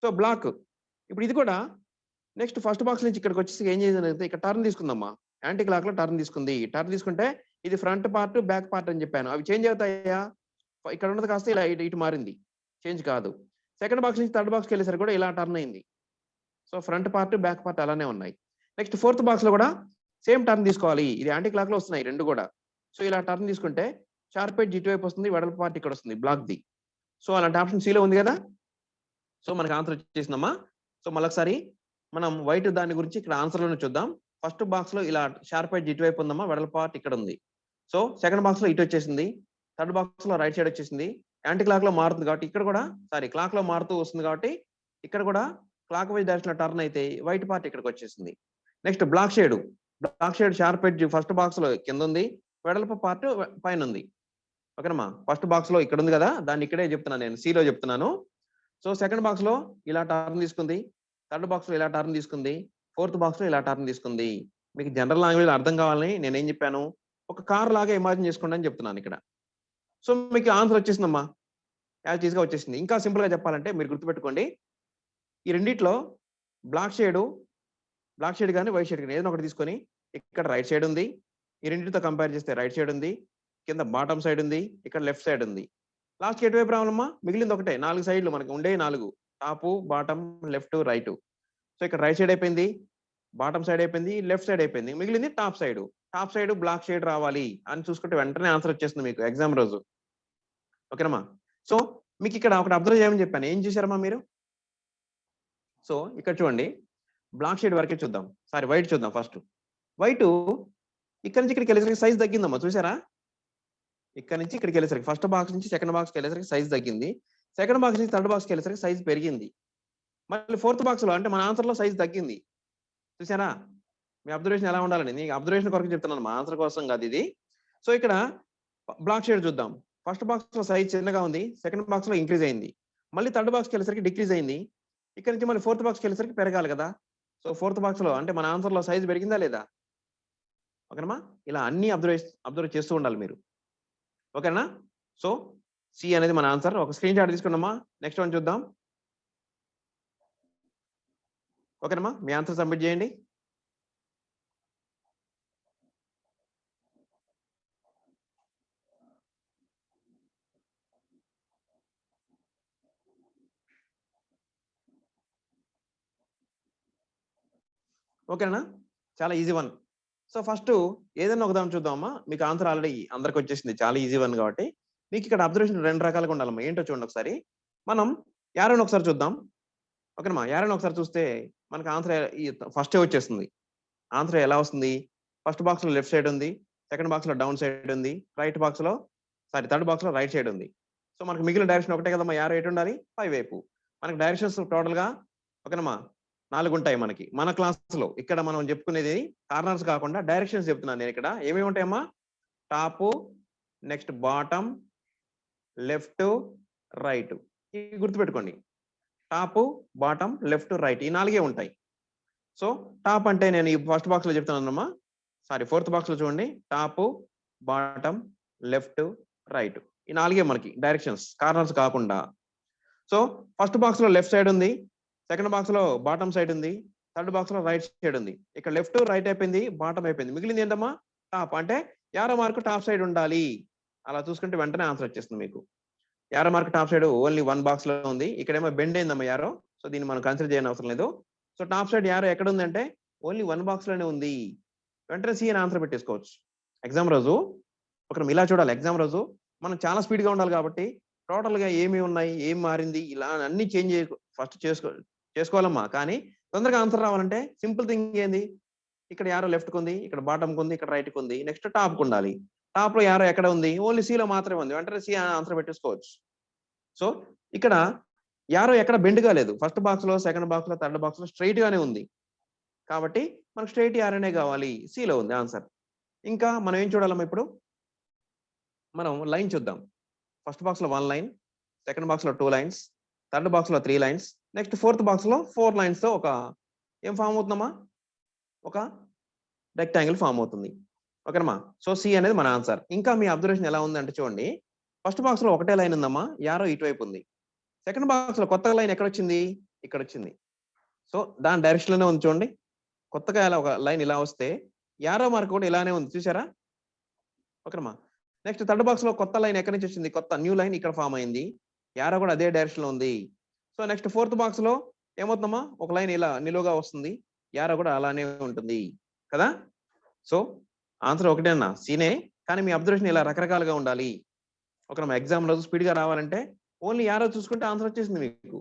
So, black. ఇప్పుడు ఇది కూడా నెక్స్ట్ ఫస్ట్ బాక్స్ నుంచి ఇక్కడికొచ్చేసి ఏం చేసిందంటే ఇక్కడ టర్న్ తీసుకుందమ్మా. యాంటీ క్లాక్‌లో టర్న్ తీసుకుంది. టర్న్ తీసుకుంటే ఇది ఫ్రంట్ పార్ట్, బ్యాక్ పార్ట్ అని చెప్పాను. అవి చేంజ్ అవుతాయా? ఇక్కడ ఉన్నది కాస్త ఇలా ఇటు మారింది. చేంజ్ కాదు. సెకండ్ బాక్స్ నుంచి థర్డ్ బాక్స్‌కెళ్ళేసరికి కూడా ఇలా టర్న్ అయింది. So, front part, back part అలానే ఉన్నాయి. నెక్స్ట్ ఫోర్త్ బాక్స్‌లో కూడా సేమ్ టర్న్ తీసుకోవాలి. ఇది యాంటీ క్లాక్‌లో వస్తున్నాయి 2 కూడా. సో, ఇలా టర్న్ తీసుకుంటే షార్ప్ ఎడ్జ్ ఇటువైపు వస్తుంది. వెడల్పు పార్ట్ ఇక్కడ వస్తుంది బ్లాక్‌ది. సో, అలాంటి ఆప్షన్ సిలో ఉంది కదా! సో, మనకు ఆన్సర్ వచ్చేసిందమ్మా. సో, మళ్ళొకసారి మనం వైట్ దాని గురించి ఇక్కడ ఆన్సర్‌లోనే చూద్దాం. ఫస్ట్ బాక్స్‌లో ఇలా షార్ప్ ఎడ్జ్ ఇటువైపు ఉందమ్మా. వెడల్పు పార్ట్ ఇక్కడ ఉంది. సో, సెకండ్ బాక్స్‌లో ఇటొచ్చేసింది. థర్డ్ బాక్స్‌లో రైట్ సైడ్ వచ్చేసింది. యాంటీ క్లాక్‌లో మారుతుంది కాబట్టి ఇక్కడ కూడా క్లాక్‌లో మారుతూ వస్తుంది కాబట్టి ఇక్కడ కూడా క్లాక్ వైస్ డైరెక్షన్‌లో టర్న్ అయితే వైట్ పార్ట్ ఇక్కడికొచ్చేసింది. Next black shade. Black shade sharp edge first బాక్స్‌లో కిందుంది. వెడల్పు పార్ట్ పైనుంది. ఓకేనమ్మా. ఫస్ట్ బాక్స్‌లో ఇక్కడుంది కదా! దాన్ని ఇక్కడే చెప్తున్నాను నేను. సిలో చెప్తున్నాను. సో, సెకండ్ బాక్స్‌లో ఇలా టర్న్ తీసుకుంది. థర్డ్ బాక్స్‌లో ఇలా టర్న్ తీసుకుంది. ఫోర్త్ బాక్స్‌లో ఇలా టర్న్ తీసుకుంది. మీకు జనరల్ లాంగ్వేజ్‌లో అర్థం కావాలని నేనేం చెప్పాను? ఒక కార్ లాగా ఇమాజిన్ చేసుకోండి అని చెప్తున్నాను ఇక్కడ. సో, మీకు ఆన్సర్ వచ్చేసిందమ్మా. యాజ్ ఈస్‌గా వచ్చేసింది. ఇంకా సింపుల్‌గా చెప్పాలంటే మీరు గుర్తుపెట్టుకోండి. ఈ రెండిట్లో బ్లాక్ షేడు, బ్లాక్ షేడ్ గాని, వైట్ షేడ్ గాని ఏదైనా ఒకటి తీసుకొని ఇక్కడ రైట్ సైడ్ ఉంది. ఈ రెండిటితో కంపేర్ చేస్తే రైట్ సైడ్ ఉంది. కింద బాటమ్ సైడ్ ఉంది. ఇక్కడ లెఫ్ట్ సైడ్ ఉంది. లాస్ట్‌కి ఎటువైపు రావాలమ్మా? మిగిలింది ఒకటే. 4 సైడ్‌లు మనకు ఉండేవి 4. Top, bottom, left, right. So, ఇక్కడ రైట్ సైడ్ అయిపోయింది. బాటమ్ సైడ్ అయిపోయింది. లెఫ్ట్ సైడ్ అయిపోయింది. మిగిలింది top side. Top side black shade రావాలి అని చూసుకుంటే వెంటనే ఆన్సర్ వచ్చేస్తుంది మీకు ఎగ్జామ్ రోజు. ఓకేనమ్మా? సో, మీకిక్కడ ఒకటి అబ్జర్వ్ చేయమని చెప్పాను. ఏం చూసారమ్మా మీరు? సో, ఇక్కడ చూడండి. బ్లాక్ షేడ్ వరకే చూద్దాం. వైట్ చూద్దాం ఫస్ట్. వైటు ఇక్కడి నుంచి ఇక్కడికెళ్ళేసరికి సైజ్ తగ్గిందమ్మా చూసారా? ఇక్కడి నుంచి ఇక్కడికెళ్ళేసరికి ఫస్ట్ బాక్స్ నుంచి సెకండ్ బాక్స్‌కెళ్ళేసరికి సైజ్ తగ్గింది. సెకండ్ బాక్స్ నుంచి థర్డ్ బాక్స్‌కెళ్ళేసరికి సైజ్ పెరిగింది. మళ్ళీ ఫోర్త్ బాక్స్‌లో అంటే మన ఆన్సర్‌లో సైజ్ తగ్గింది. చూసారా? మీ అబ్జర్వేషన్ ఎలా ఉండాలని. నీ అబ్జర్వేషన్ కొరకు చెప్తున్నాను. మా ఆన్సర్ కోసం కాదిది. సో, ఇక్కడ బ్లాక్ షేడ్ చూద్దాం. ఫస్ట్ బాక్స్‌లో సైజ్ చిన్నగా ఉంది. సెకండ్ బాక్స్‌లో ఇంక్రీజ్ అయింది. మళ్ళీ థర్డ్ బాక్స్‌కెళ్ళేసరికి డిక్రీజ్ అయింది. ఇక్కడి నుంచి మళ్ళీ ఫోర్త్ బాక్స్‌కెళ్ళేసరికి పెరగాలి కదా! సో, ఫోర్త్ బాక్స్‌లో అంటే మన ఆన్సర్‌లో సైజ్ పెరిగిందా లేదా? ఓకేనమ్మా? ఇలా అన్నీ అబ్జర్వ్ చేస్తూ ఉండాలి మీరు. ఓకేనా? సో, సి అనేది మన ఆన్సర్. ఒక స్క్రీన్ షాట్ తీసుకోండమ్మా. నెక్స్ట్ వన్ చూద్దాం. ఓకేనమ్మా? మీ ఆన్సర్ సబ్మిట్ చేయండి. ఓకేనా? చాలా ఈజీ వన్. సో ఫస్ట్ ఏదైనా ఒక దాన్ని చూద్దామమ్మా. మీకు ఆన్సర్ ఆల్రెడీ అందరికి వచ్చేసింది. చాలా ఈజీ వన్ కాబట్టి. మీకు ఇక్కడ అబ్జర్వేషన్ 2 రకాలుగా ఉండాలమ్మా. ఏంటో చూడండి ఒకసారి. మనం యారోని ఒకసారి చూద్దాం. ఓకేనమ్మా. యారోని ఒకసారి చూస్తే మనకు ఆన్సర్ ఈ ఫస్టే వచ్చేస్తుంది. ఆన్సర్ ఎలా వస్తుంది? ఫస్ట్ బాక్స్‌లో లెఫ్ట్ సైడ్ ఉంది. సెకండ్ బాక్స్‌లో డౌన్ సైడ్ ఉంది. థర్డ్ బాక్స్‌లో రైట్ సైడ్ ఉంది. సో మనకు మిగిలిన డైరెక్షన్ ఒకటే కదమ్మా. యారో ఎటు ఉండాలి? పై వైపు. మనకు డైరెక్షన్స్ టోటల్‌గా ఓకేనమ్మా 4 ఉంటాయి మనకి. మన క్లాస్‌లో ఇక్కడ మనం చెప్పుకునేది కార్నర్స్ కాకుండా డైరెక్షన్స్ చెప్తున్నాను నేనిక్కడ. ఏమేమి ఉంటాయమ్మా? Top, next bottom, left, right. ఇవి గుర్తుపెట్టుకోండి. టాపు, బాటమ్, లెఫ్ట్, రైట్ ఈ 4 ఉంటాయి. సో టాప్ అంటే నేను ఈ ఫస్ట్ బాక్స్‌లో చెప్తున్నానమ్మా. ఫోర్త్ బాక్స్‌లో చూడండి. Top, bottom, left, right. ఈ 4 మనకి డైరెక్షన్స్ కార్నర్స్ కాకుండా. సో ఫస్ట్ బాక్స్‌లో లెఫ్ట్ సైడ్ ఉంది. సెకండ్ బాక్స్‌లో బాటమ్ సైడ్ ఉంది. థర్డ్ బాక్స్‌లో రైట్ సైడ్ ఉంది. ఇక్కడ లెఫ్ట్, రైట్ అయిపోయింది. బాటమ్ అయిపోయింది. మిగిలింది ఏంటమ్మా? టాప్. అంటే యారో మార్క్ టాప్ సైడ్ ఉండాలి. అలా చూసుకుంటే వెంటనే ఆన్సర్ వచ్చేస్తుంది మీకు. Arrow mark top side only 1 బాక్స్‌లో ఉంది. ఇక్కడేమో బెండ్ అయిందమ్మా యారో. సో దీన్ని మనం కన్సిడర్ చేయనవసరం లేదు. సో టాప్ సైడ్ యారో ఎక్కడ ఉందంటే ఓన్లీ 1 బాక్స్‌లోనే ఉంది. వెంటనే సి అని ఆన్సర్ పెట్టేసుకోవచ్చు. ఎగ్జామ్ రోజు ఇలా చూడాలి. ఎగ్జామ్ రోజు మనం చాలా స్పీడ్‌గా ఉండాలి కాబట్టి టోటల్‌గా ఏమి ఉన్నాయి? ఏం మారింది? ఇలా అన్నీ చేంజ్ ఫస్ట్ చేసుకోవాలమ్మా. కానీ తొందరగా ఆన్సర్ రావాలంటే సింపుల్ థింగ్ ఏంది? ఇక్కడ యారో లెఫ్ట్‌కుంది. ఇక్కడ బాటమ్‌కుంది. ఇక్కడ రైట్‌కుంది. నెక్స్ట్ టాప్‌కుండాలి. టాప్‌లో యారో ఎక్కడ ఉంది? ఓన్లీ సిలో మాత్రమే ఉంది. వెంటనే సి అని ఆన్సర్ పెట్టేసుకోవచ్చు. సో ఇక్కడ యారో ఎక్కడ బెండ్ కాలేదు. ఫస్ట్ బాక్స్‌లో, సెకండ్ బాక్స్‌లో, థర్డ్ బాక్స్‌లో స్ట్రెయిట్ గానే ఉంది. కాబట్టి మనకు స్ట్రెయిట్ యారోనే కావాలి. సిలో ఉంది ఆన్సర్. ఇంకా మనం ఏం చూడాలమ్మా ఇప్పుడు? మనం లైన్ చూద్దాం. ఫస్ట్ బాక్స్‌లో 1 లైన్, సెకండ్ బాక్స్‌లో 2 లైన్స్, థర్డ్ బాక్స్‌లో 3 లైన్స్, నెక్స్ట్ ఫోర్త్ బాక్స్‌లో 4 లైన్స్‌తో ఏం ఫార్మ్ అవుతుందమ్మా? ఒక రెక్టాంగిల్ ఫార్మ్ అవుతుంది. ఓకేనమ్మా. సో సి అనేది మన ఆన్సర్. ఇంకా మీ అబ్జర్వేషన్ ఎలా ఉందంటే చూడండి. ఫస్ట్ బాక్స్‌లో ఒకటే లైన్ ఉందమ్మా. యారో ఇటువైపు ఉంది. సెకండ్ బాక్స్‌లో కొత్త లైన్ ఎక్కడొచ్చింది? ఇక్కడొచ్చింది. సో దాని డైరెక్షన్‌లోనే ఉంది చూడండి. కొత్తగా ఒక లైన్ ఇలా వస్తే యారో మార్క్ కూడా ఇలానే ఉంది చూసారా? ఓకేనమ్మా. నెక్స్ట్ థర్డ్ బాక్స్‌లో కొత్త లైన్ ఎక్కడి నుంచి వచ్చింది? కొత్త న్యూ లైన్ ఇక్కడ ఫార్మ్ అయింది. యారో కూడా అదే డైరెక్షన్‌లో ఉంది. సో నెక్స్ట్ ఫోర్త్ బాక్స్‌లో ఏమవుతుందమ్మా? ఒక లైన్ ఇలా నిలువుగా వస్తుంది. యారో కూడా అలానే ఉంటుంది. కదా? సో ఆన్సర్ ఒకటే అన్న సీనే. కానీ మీ అబ్జర్వేషన్ ఇలా రకరకాలుగా ఉండాలి. ఓకేనమ్మా. ఎగ్జామ్ రోజు స్పీడ్‌గా రావాలంటే ఓన్లీ యారో చూసుకుంటే ఆన్సర్ వచ్చేసింది మీకు.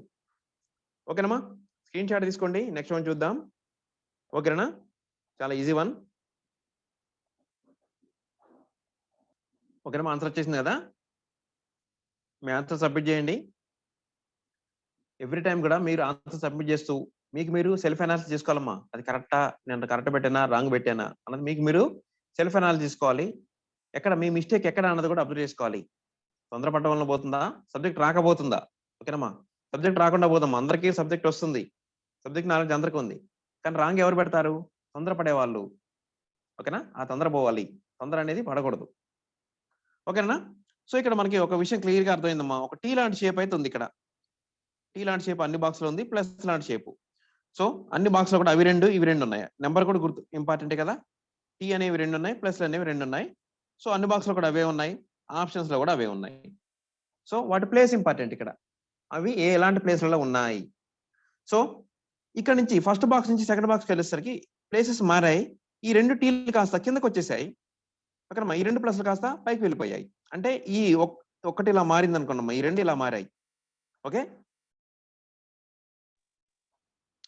ఓకేనమ్మా. స్క్రీన్ షాట్ తీసుకోండి. నెక్స్ట్ వన్ చూద్దాం. ఓకేనా? చాలా ఈజీ వన్. ఓకేనమ్మా. ఆన్సర్ వచ్చేసింది కదా? మీ ఆన్సర్ సబ్మిట్ చేయండి. ఎవ్రీ టైమ్ కూడా మీరు ఆన్సర్ సబ్మిట్ చేస్తూ మీకు మీరు సెల్ఫ్ అనాలిసిస్ చేసుకోవాలమ్మా. అది కరెక్టా? నేను కరెక్ట్ పెట్టానా? రాంగ్ పెట్టానా? అన్నది మీకు మీరు సెల్ఫ్ అనాలిసిస్ చేసుకోవాలి. ఎక్కడ మీ మిస్టేక్ ఎక్కడ అన్నది కూడా అబ్జర్వ్ చేసుకోవాలి. తొందరపడడం వల్ల పోతుందా? సబ్జెక్ట్ రాకపోతుందా? ఓకేనమ్మా. సబ్జెక్ట్ రాకుండా పోదాం. అందరికీ సబ్జెక్ట్ వస్తుంది. సబ్జెక్ట్ నాలెడ్జ్ అందరికీ ఉంది. కానీ రాంగ్ ఎవరు పెడతారు? తొందరపడేవాళ్ళు. ఓకేనా? ఆ తొందర పోవాలి. తొందర అనేది పడకూడదు. ఓకేనా? సో ఇక్కడ మనకి ఒక విషయం క్లియర్‌గా అర్థమైందమ్మా. ఒక టీ లాంటి షేప్ అయితే ఉంది ఇక్కడ. టీ లాంటి షేప్ అన్ని బాక్స్‌లో ఉంది. ప్లస్ లాంటి షేప్. సో అన్ని బాక్స్‌లో కూడా అవి 2, ఇవి 2 ఉన్నాయి. నంబర్ కూడా గుర్తు ఇంపార్టెంటే కదా! టీ అనేవి 2 ఉన్నాయి. ప్లస్‌లు అనేవి 2 ఉన్నాయి. సో అన్ని బాక్స్‌లో కూడా అవే ఉన్నాయి. ఆప్షన్స్‌లో కూడా అవే ఉన్నాయి. సో వాటి ప్లేస్ ఇంపార్టెంట్ ఇక్కడ. అవి ఎలాంటి ప్లేస్‌లలో ఉన్నాయి. సో ఇక్కడ నుంచి ఫస్ట్ బాక్స్ నుంచి సెకండ్ బాక్స్‌కి వెళ్ళేసరికి ప్లేసెస్ మారాయి. ఈ 2 టీలు కాస్త కిందకొచ్చేసాయి. ఓకేనమ్మా. ఈ 2 ప్లస్‌లు కాస్త పైకి వెళ్ళిపోయాయి. అంటే ఈ ఒక్కటి ఇలా మారిందనుకోండమ్మా. ఈ 2 ఇలా మారాయి. ఓకే.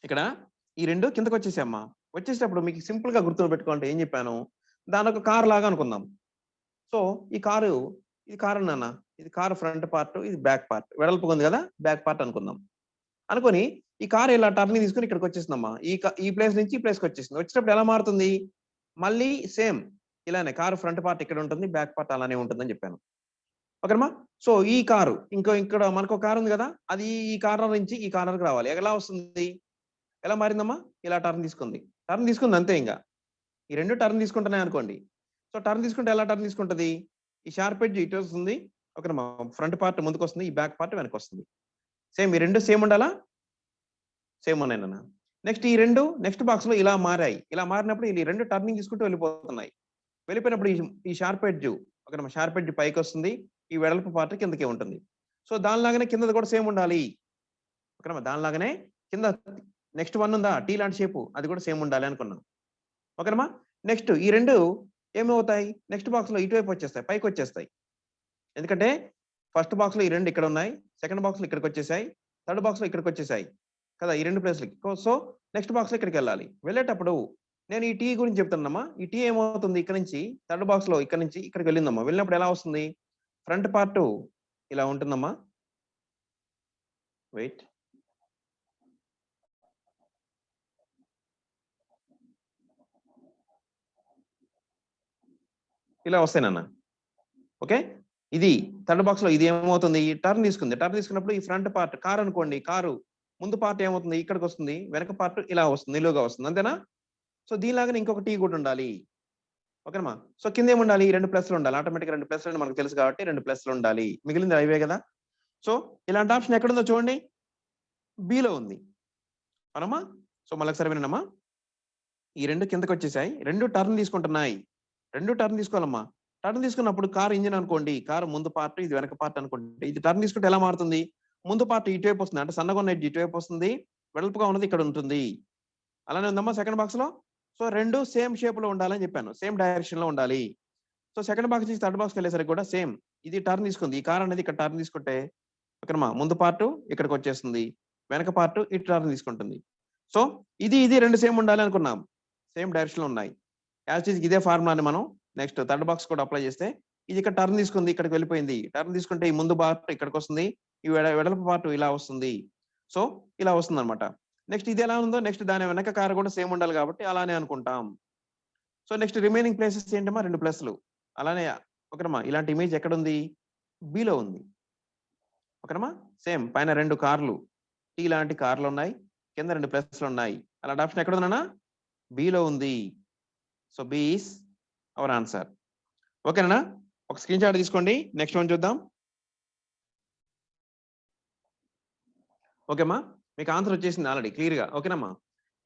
ఇక్కడ ఈ 2 కిందకొచ్చేసాయమ్మా. వచ్చేసేటప్పుడు మీకు సింపుల్‌గా గుర్తుపెట్టుకోవాలంటే ఏం చెప్పాను? దాన్నొక కార్ లాగా అనుకుందాం. సో ఈ కారు నాన్న. ఇది కారు ఫ్రంట్ పార్ట్, ఇది బ్యాక్ పార్ట్. వెడల్పుగా ఉంది కదా! బ్యాక్ పార్ట్ అనుకుందాం. అనుకోని ఈ కారు ఇలా టర్నింగ్ తీసుకొని ఇక్కడికొచ్చేసిందమ్మా. ఈ ప్లేస్ నుంచి ఈ ప్లేస్‌కొచ్చేసింది. వచ్చేటప్పుడు ఎలా మారుతుంది? మళ్ళీ సేమ్ ఇలానే కారు ఫ్రంట్ పార్ట్ ఇక్కడ ఉంటుంది. బ్యాక్ పార్ట్ అలానే ఉంటుందని చెప్పాను. ఓకేనమ్మా. సో ఈ కారు ఇక్కడ మనకు కారు ఉంది కదా! అది ఈ కార్నర్ నుంచి ఈ కార్నర్‌కి రావాలి. ఎలా వస్తుంది? ఎలా మారిందమ్మా? ఇలా టర్న్ తీసుకుంది. టర్న్ తీసుకుంది అంతే ఇంగ. ఈ 2 టర్న్ తీసుకుంటున్నాయి అనుకోండి. సో టర్న్ తీసుకుంటే ఎలా టర్న్ తీసుకుంటది? ఈ షార్ప్ ఎడ్జ్ ఇటు వస్తుంది. ఓకేనమ్మా. ఫ్రంట్ పార్ట్ ముందుకొస్తుంది. ఈ బ్యాక్ పార్ట్ వెనకొస్తుంది. సేమ్ ఈ 2 సేమ్ ఉండాలా? సేమ్ ఉన్నాయి నాన్న. నెక్స్ట్ ఈ 2 నెక్స్ట్ బాక్స్‌లో ఇలా మారాయి. ఇలా మారినప్పుడు ఈ 2 టర్నింగ్ తీసుకుంటూ వెళ్ళిపోతున్నాయి. వెళ్ళిపోయినప్పుడు ఈ షార్ప్ ఎడ్జ్ ఓకేనమ్మా. షార్ప్ ఎడ్జ్ పైకొస్తుంది. ఈ వెడల్పు పార్ట్ కిందకే ఉంటుంది. సో దానిలాగానే కిందది కూడా సేమ్ ఉండాలి. ఓకేనమ్మా. దానిలాగానే కింద నెక్స్ట్ వన్ ఉందా? టీ లాంటి షేపు అది కూడా సేమ్ ఉండాలి అనుకున్నాం. ఓకేనమ్మా. నెక్స్ట్ ఈ రెండు ఏమవుతాయి, నెక్స్ట్ బాక్స్ లో ఇటువైపు వచ్చేస్తాయి, పైకి వచ్చేస్తాయి. ఎందుకంటే ఫస్ట్ బాక్స్ లో ఈ రెండు ఇక్కడ ఉన్నాయి, సెకండ్ బాక్స్ లో ఇక్కడికి వచ్చేసాయి, థర్డ్ బాక్స్ లో ఇక్కడికి వచ్చేసాయి కదా, ఈ రెండు ప్లేస్లకి. సో నెక్స్ట్ బాక్స్ లో ఇక్కడికి వెళ్ళాలి. వెళ్ళేటప్పుడు నేను ఈ టీ గురించి చెప్తున్నామా, ఈ టీ ఏమవుతుంది, ఇక్కడ నుంచి థర్డ్ బాక్స్ లో ఇక్కడ నుంచి ఇక్కడికి వెళ్ళిందమ్మా. వెళ్ళినప్పుడు ఎలా వస్తుంది, ఫ్రంట్ పార్ట్ ఇలా ఉంటుందమ్మా. వెయిట్, ఇలా వస్తాయి నాన్న. ఓకే, ఇది థర్డ్ బాక్స్ లో ఇది ఏమవుతుంది, టర్న్ తీసుకుంది. టర్న్ తీసుకున్నప్పుడు ఈ ఫ్రంట్ పార్ట్, కార్ అనుకోండి, కారు ముందు పార్ట్ ఏమవుతుంది, ఇక్కడికి వస్తుంది, వెనక పార్ట్ ఇలా వస్తుంది, నిలువుగా వస్తుంది, అంతేనా. సో దీనిలాగానే ఇంకొక టీ కూడా ఉండాలి. ఓకేనమ్మా. సో కింద ఏముండాలి, రెండు ప్లస్లు ఉండాలి. ఆటోమేటిక్ రెండు ప్లస్లు మనకు తెలుసు కాబట్టి రెండు ప్లస్లు ఉండాలి. మిగిలింది అయివే కదా. సో ఇలాంటి ఆప్షన్ ఎక్కడుందో చూడండి, బిలో ఉంది అవునమ్మా. సో మళ్ళొకసారి వినండమ్మా, ఈ రెండు కిందకి వచ్చేసాయి, రెండు టర్న్ తీసుకుంటున్నాయి. రెండు టర్న్ తీసుకోవాలమ్మా. టర్న్ తీసుకున్నప్పుడు కార్ ఇంజిన్ అనుకోండి, కారు ముందు పార్ట్, ఇది వెనక పార్ట్ అనుకోండి. ఇది టర్న్ తీసుకుంటే ఎలా మారుతుంది, ముందు పార్ట్ ఇటువైపు వస్తుంది, అంటే సన్నగా ఉన్న ఎడ్జ్ ఇటువైపు వస్తుంది, వెడల్పుగా ఉన్నది ఇక్కడ ఉంటుంది. అలానే ఉందమ్మా సెకండ్ బాక్స్ లో. సో రెండు సేమ్ షేప్ లో ఉండాలని చెప్పాను, సేమ్ డైరెక్షన్ లో ఉండాలి. సో సెకండ్ బాక్స్ నుంచి థర్డ్ బాక్స్కి వెళ్ళేసరికి కూడా సేమ్, ఇది టర్న్ తీసుకుంది, ఈ కార్ అనేది ఇక్కడ టర్న్ తీసుకుంటే ఓకేనమ్మా, ముందు పార్ట్ ఇక్కడికి వచ్చేస్తుంది, వెనక పార్ట్ ఇటు టర్న్ తీసుకుంటుంది. సో ఇది ఇది రెండు సేమ్ ఉండాలి అనుకున్నాం, సేమ్ డైరెక్షన్ లో ఉన్నాయి. యాజ్ ఇస్ ఇదే ఫార్ములాని మనం నెక్స్ట్ థర్డ్ బాక్స్ కూడా అప్లై చేస్తే, ఇది ఇక్కడ టర్న్ తీసుకుంది, ఇక్కడికి వెళ్ళిపోయింది. టర్న్ తీసుకుంటే ఈ ముందు పార్ట్ ఇక్కడికి వస్తుంది, ఈ వెడల్పు పార్ట్ ఇలా వస్తుంది. సో ఇలా వస్తుంది అనమాట. నెక్స్ట్ ఇది ఎలా ఉందో, నెక్స్ట్ దాని వెనక కారు కూడా సేమ్ ఉండాలి కాబట్టి అలానే అనుకుంటాం. సో నెక్స్ట్ రిమైనింగ్ ప్లేసెస్ ఏంటమ్మా, రెండు ప్లస్లు. అలానే ఓకేనమ్మా, ఇలాంటి ఇమేజ్ ఎక్కడ ఉంది, బిలో ఉంది. ఓకేనమ్మా. సేమ్ పైన రెండు కార్లు, టీ లాంటి కార్లు ఉన్నాయి, కింద రెండు ప్లస్లు ఉన్నాయి. అలాంటి ఆప్షన్ ఎక్కడ ఉందన్నా, బిలో ఉంది. So B is our answer. ఓకేనా, ఒక స్క్రీన్ షాట్ తీసుకోండి. నెక్స్ట్ వన్ చూద్దాం. ఓకేమ్మా, మీకు ఆన్సర్ వచ్చేసింది ఆల్రెడీ క్లియర్ గా. ఓకేనమ్మా.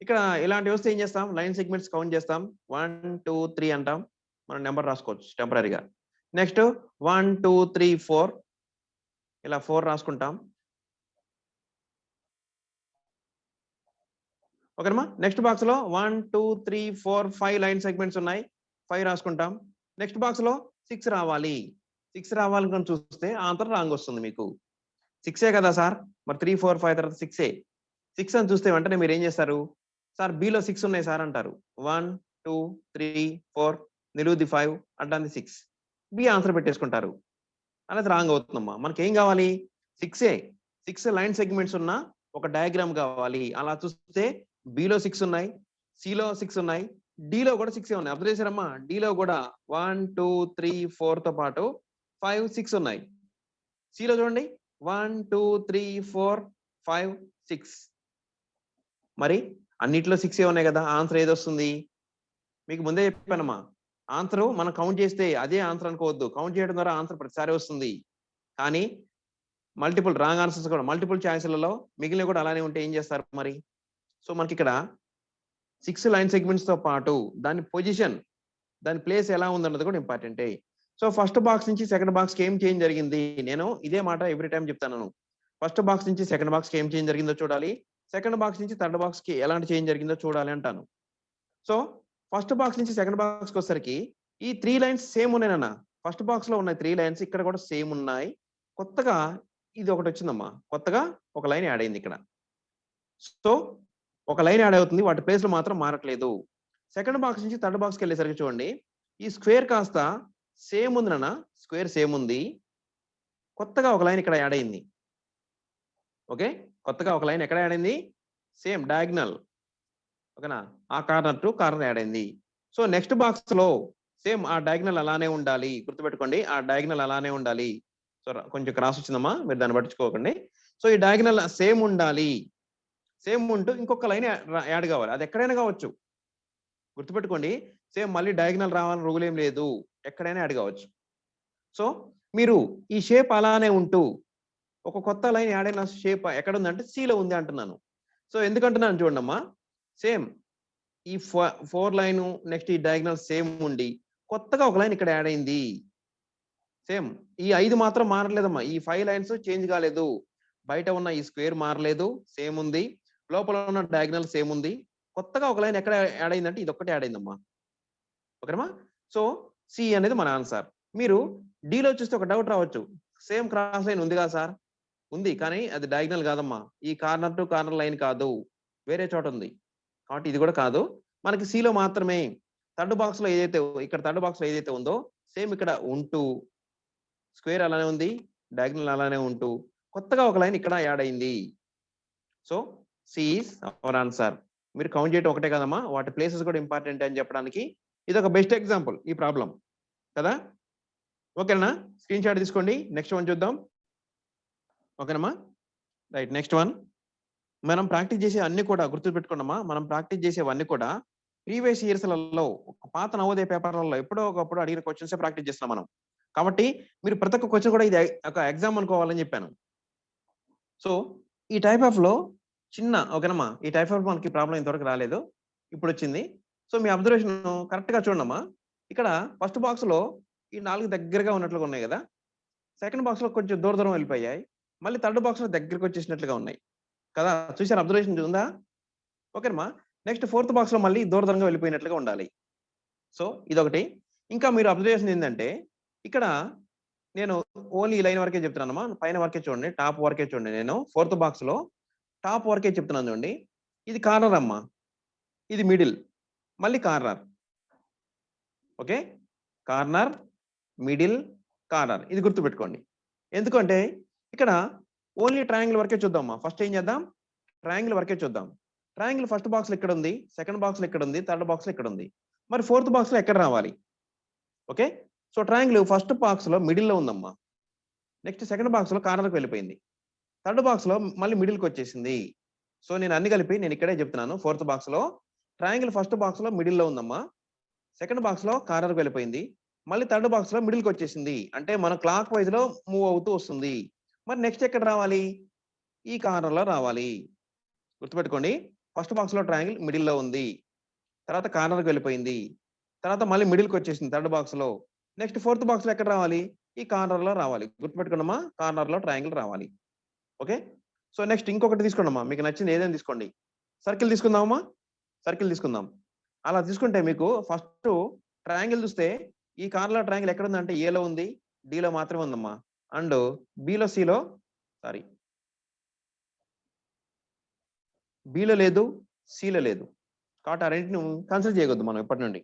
ఇక్కడ ఇలాంటి వస్తే ఏం చేస్తాం, లైన్ సెగ్మెంట్స్ కౌంట్ చేస్తాం. 1 2 3 అంటాం, మనం నెంబర్ రాసుకోవచ్చు టెంపరీగా. నెక్స్ట్ 1 2 3 4 ఇలా 4 రాసుకుంటాం. ఓకేనమ్మా. నెక్స్ట్ బాక్స్ లో 1 2 3 4 5 లైన్ సెగ్మెంట్స్ ఉన్నాయి, 5 రాసుకుంటాం. నెక్స్ట్ బాక్స్ లో 6 రావాలి. 6 రావాలని చూస్తే ఆన్సర్ రాంగ్ వస్తుంది మీకు. 6ఏ కదా సార్, మరి 3 4 5 తర్వాత 6ఏ. 6 అని చూస్తే వెంటనే మీరు ఏం చేస్తారు, సార్ బిలో 6 ఉన్నాయి సార్ అంటారు. 1 2 3 4 నిలువుది 5 అంటాంది 6, బి ఆన్సర్ పెట్టేసుకుంటారు. అనేది రాంగ్ అవుతుందమ్మా. మనకి ఏం కావాలి, 6ఏ, 6 లైన్ సెగ్మెంట్స్ ఉన్న ఒక డయాగ్రామ్ కావాలి. అలా చూస్తే బిలో 6 ఉన్నాయి, సిలో 6 ఉన్నాయి, డిలో కూడా 6 ఉన్నాయి. అర్థం చేశారమ్మా, డిలో కూడా 1 2 3 4 తో పాటు 5 6 ఉన్నాయి. సిలో చూడండి 1 2 3 4 5 6. మరి అన్నిట్లో 6 ఉన్నాయి కదా, ఆన్సర్ ఏది వస్తుంది, మీకు ముందే చెప్పానమ్మా. ఆన్సర్ మనం కౌంట్ చేస్తే అదే ఆన్సర్ అనుకోవద్దు, కౌంట్ చేయడం ద్వారా ఆన్సర్ ప్రతిసారి వస్తుంది. కానీ మల్టిపుల్ రాంగ్ ఆన్సర్స్ కూడా, మల్టిపుల్ ఛాయిస్లలో మిగిలిన కూడా అలానే ఉంటే ఏం చేస్తారు మరి. సో మనకి ఇక్కడ 6 లైన్ సెగ్మెంట్స్ తో పాటు దాని పొజిషన్, దాని ప్లేస్ ఎలా ఉందన్నది కూడా ఇంపార్టెంటే. సో ఫస్ట్ బాక్స్ నుంచి సెకండ్ బాక్స్ కి ఏం చేంజ్ జరిగింది, నేను ఇదే మాట ఎవ్రీ టైం చెప్తాను. ఫస్ట్ బాక్స్ నుంచి సెకండ్ బాక్స్ కి ఏం చేంజ్ జరిగిందో చూడాలి, సెకండ్ బాక్స్ నుంచి థర్డ్ బాక్స్ కి ఎలాంటి చేంజ్ జరిగిందో చూడాలి అంటాను. సో ఫస్ట్ బాక్స్ నుంచి సెకండ్ బాక్స్ కి వచ్చేసరికి ఈ 3 లైన్స్ సేమ్ ఉన్నాయన్న. ఫస్ట్ బాక్స్ లో ఉన్న 3 లైన్స్ ఇక్కడ కూడా సేమ్ ఉన్నాయి. కొత్తగా ఇది ఒకటి వచ్చిందమ్మా, కొత్తగా ఒక లైన్ యాడ్ అయింది ఇక్కడ. సో ఒక లైన్ యాడ్ అవుతుంది, వాటి ప్లేస్ లో మాత్రం మారట్లేదు. సెకండ్ బాక్స్ నుంచి థర్డ్ బాక్స్కి వెళ్ళేసరికి చూడండి, ఈ స్క్వేర్ కాస్త సేమ్ ఉంది నాన్న, స్క్వేర్ సేమ్ ఉంది, కొత్తగా ఒక లైన్ ఇక్కడ యాడ్ అయింది. ఓకే, కొత్తగా ఒక లైన్ ఎక్కడ యాడ్ అయింది, సేమ్ డయాగ్నల్. ఓకేనా, ఆ కార్నర్ టు కార్నర్ యాడ్ అయింది. సో నెక్స్ట్ బాక్స్ లో సేమ్ ఆ డయాగ్నల్ అలానే ఉండాలి, గుర్తుపెట్టుకోండి, ఆ డయాగ్నల్ అలానే ఉండాలి. సో కొంచెం క్రాస్ వచ్చిందమ్మా, మీరు దాన్ని పట్టించుకోకండి. సో ఈ డయాగ్నల్ సేమ్ ఉండాలి, సేమ్ ఉంటూ ఇంకొక లైన్ యాడ్ కావాలి, అది ఎక్కడైనా కావచ్చు. గుర్తుపెట్టుకోండి, సేమ్ మళ్ళీ డయాగ్నల్ రావాలని రూల్ ఏం లేదు, ఎక్కడైనా యాడ్ కావచ్చు. సో మీరు ఈ షేప్ అలానే ఉంటూ ఒక కొత్త లైన్ యాడ్ అయిన షేప్ ఎక్కడ ఉందంటే సిలో ఉంది అంటున్నాను. సో ఎందుకంటున్నాను చూడండి అమ్మా, సేమ్ ఈ 4 లైన్ నెక్స్ట్ ఈ డయాగ్నల్ సేమ్ ఉండి కొత్తగా ఒక లైన్ ఇక్కడ యాడ్ అయింది. సేమ్ ఈ 5 మాత్రం మారలేదమ్మా, ఈ 5 లైన్స్ చేంజ్ కాలేదు. బయట ఉన్న ఈ స్క్వేర్ మారలేదు, సేమ్ ఉంది. లోపల ఉన్న డయాగ్నల్ సేమ్ ఉంది. కొత్తగా ఒక లైన్ ఎక్కడ యాడ్ అయిందంటే ఇది ఒక్కటే యాడ్ అయిందమ్మా. ఓకేనమ్మా. సో సి అనేది మన ఆన్సర్. మీరు డిలో చూస్తే ఒక డౌట్ రావచ్చు, సేమ్ క్రాస్ లైన్ ఉంది కదా సార్, ఉంది కానీ అది డయాగ్నల్ కాదమ్మా, ఈ కార్నర్ టు కార్నర్ లైన్ కాదు, వేరే చోట ఉంది, కాబట్టి ఇది కూడా కాదు. మనకి సిలో మాత్రమే థర్డ్ బాక్స్ లో ఏదైతే ఇక్కడ థర్డ్ బాక్స్ లో ఏదైతే ఉందో సేమ్ ఇక్కడ ఉంటూ స్క్వేర్ అలానే ఉంది, డయాగ్నల్ అలానే ఉంటూ కొత్తగా ఒక లైన్ ఇక్కడ యాడ్ అయింది. So C is our answer. మీరు కౌంట్ చేయడం ఒకటే కదమ్మా, వాటి ప్లేసెస్ కూడా ఇంపార్టెంట్ అని చెప్పడానికి ఇది ఒక బెస్ట్ ఎగ్జాంపుల్ ఈ ప్రాబ్లం కదా. ఓకేనా, స్క్రీన్ షాట్ తీసుకోండి. నెక్స్ట్ వన్ చూద్దాం. ఓకేనమ్మా, రైట్. నెక్స్ట్ వన్ మనం ప్రాక్టీస్ చేసే అన్ని కూడా గుర్తుపెట్టుకున్నామా, మనం ప్రాక్టీస్ చేసేవన్నీ కూడా ప్రీవియస్ ఇయర్స్లలో పాత నవోదయ పేపర్లలో ఎప్పుడో ఒకప్పుడు అడిగిన క్వశ్చన్స్ ప్రాక్టీస్ చేస్తున్నాం మనం. కాబట్టి మీరు ప్రతి ఒక్క క్వశ్చన్ కూడా ఇది ఒక ఎగ్జామ్ అనుకోవాలని చెప్పాను. సో ఈ టైప్ ఆఫ్ లో చిన్న ఓకేనమ్మా, ఈ టైప్ ఆఫ్ మనకి ప్రాబ్లం ఇంతవరకు రాలేదు, ఇప్పుడు వచ్చింది. సో మీ అబ్జర్వేషన్ కరెక్ట్ గా చూడమ్మా. ఇక్కడ ఫస్ట్ బాక్స్ లో ఈ 4 దగ్గరగా ఉన్నట్లుగా ఉన్నాయి కదా, సెకండ్ బాక్స్ లో కొంచెం దూరం దూరం వెళ్ళిపోయాయి, మళ్ళీ థర్డ్ బాక్స్ లో దగ్గరకు వచ్చేసినట్లుగా ఉన్నాయి కదా. చూసారు, అబ్జర్వేషన్ ఉందా? ఓకేనమ్మా. నెక్స్ట్ ఫోర్త్ బాక్స్ లో మళ్ళీ దూరంగా వెళ్ళిపోయినట్లుగా ఉండాలి. సో ఇదొకటి. ఇంకా మీరు అబ్జర్వేషన్ ఏంటంటే ఇక్కడ నేను ఓన్లీ ఈ లైన్ వరకే చెప్తున్నానమ్మా, పైన వరకే చూడండి, టాప్ వరకే చూడండి. నేను ఫోర్త్ బాక్స్ లో టాప్ వరకే చెప్తున్నాను చూడండి. ఇది కార్నర్ అమ్మా, ఇది మిడిల్, మళ్ళీ corner. Okay, corner, middle, corner, ఇది గుర్తుపెట్టుకోండి. ఎందుకంటే ఇక్కడ ఓన్లీ ట్రయాంగిల్ వరకే చూద్దామా. ఫస్ట్ ఏం చేద్దాం, ట్రయాంగిల్ వరకే చూద్దాం. ట్రయాంగిల్ ఫస్ట్ బాక్స్ లో ఇక్కడ ఉంది, సెకండ్ బాక్స్ లో ఇక్కడ ఉంది, థర్డ్ బాక్స్ లో ఇక్కడ ఉంది, మరి ఫోర్త్ బాక్స్ లో ఎక్కడ రావాలి? Okay, so triangle first box లో మిడిల్ లో ఉందమ్మా, నెక్స్ట్ సెకండ్ బాక్స్ లో కార్నర్కి వెళ్ళిపోయింది, థర్డ్ బాక్స్ లో మళ్ళీ మిడిల్ కి వచ్చేసింది. సో నేను అన్ని కలిపి నేను ఇక్కడే చెప్తున్నాను. ఫోర్త్ బాక్స్ లో ట్రయాంగిల్ ఫస్ట్ బాక్స్ లో మిడిల్ లో ఉందమ్మా, సెకండ్ బాక్స్ లో కార్నర్కి వెళ్ళిపోయింది, మళ్ళీ థర్డ్ బాక్స్ లో మిడిల్ కి వచ్చేసింది. అంటే మన క్లాక్ వైజ్ లో మూవ్ అవుతూ వస్తుంది. మరి నెక్స్ట్ ఎక్కడ రావాలి? ఈ కార్నర్ లో రావాలి. గుర్తుపెట్టుకోండి, ఫస్ట్ బాక్స్ లో ట్రయాంగిల్ మిడిల్ లో ఉంది, తర్వాత కార్నర్కి వెళ్ళిపోయింది, తర్వాత మళ్ళీ మిడిల్ కి వచ్చేసింది థర్డ్ బాక్స్ లో. నెక్స్ట్ ఫోర్త్ బాక్స్ లో ఎక్కడ రావాలి? ఈ కార్నర్ లో రావాలి. గుర్తుపెట్టుకున్నామా, కార్నర్ లో ట్రయాంగిల్ రావాలి. ఓకే, సో నెక్స్ట్ ఇంకొకటి తీసుకోండమ్మా, మీకు నచ్చింది ఏదైనా తీసుకోండి. సర్కిల్ తీసుకుందామమ్మా, సర్కిల్ తీసుకుందాం. అలా తీసుకుంటే మీకు ఫస్ట్ ట్రయాంగిల్ చూస్తే ఈ కార్నర్ ట్రయాంగిల్ ఎక్కడ ఉంది అంటే ఏలో ఉంది, డిలో మాత్రమే ఉందమ్మా, అండ్ బిలో సిలో సారీ బిలో లేదు, సిలో లేదు. కాబట్టి ఆ రెండింటిని కన్సిడర్ చేయకూడదు మనం ఎప్పటి నుండి.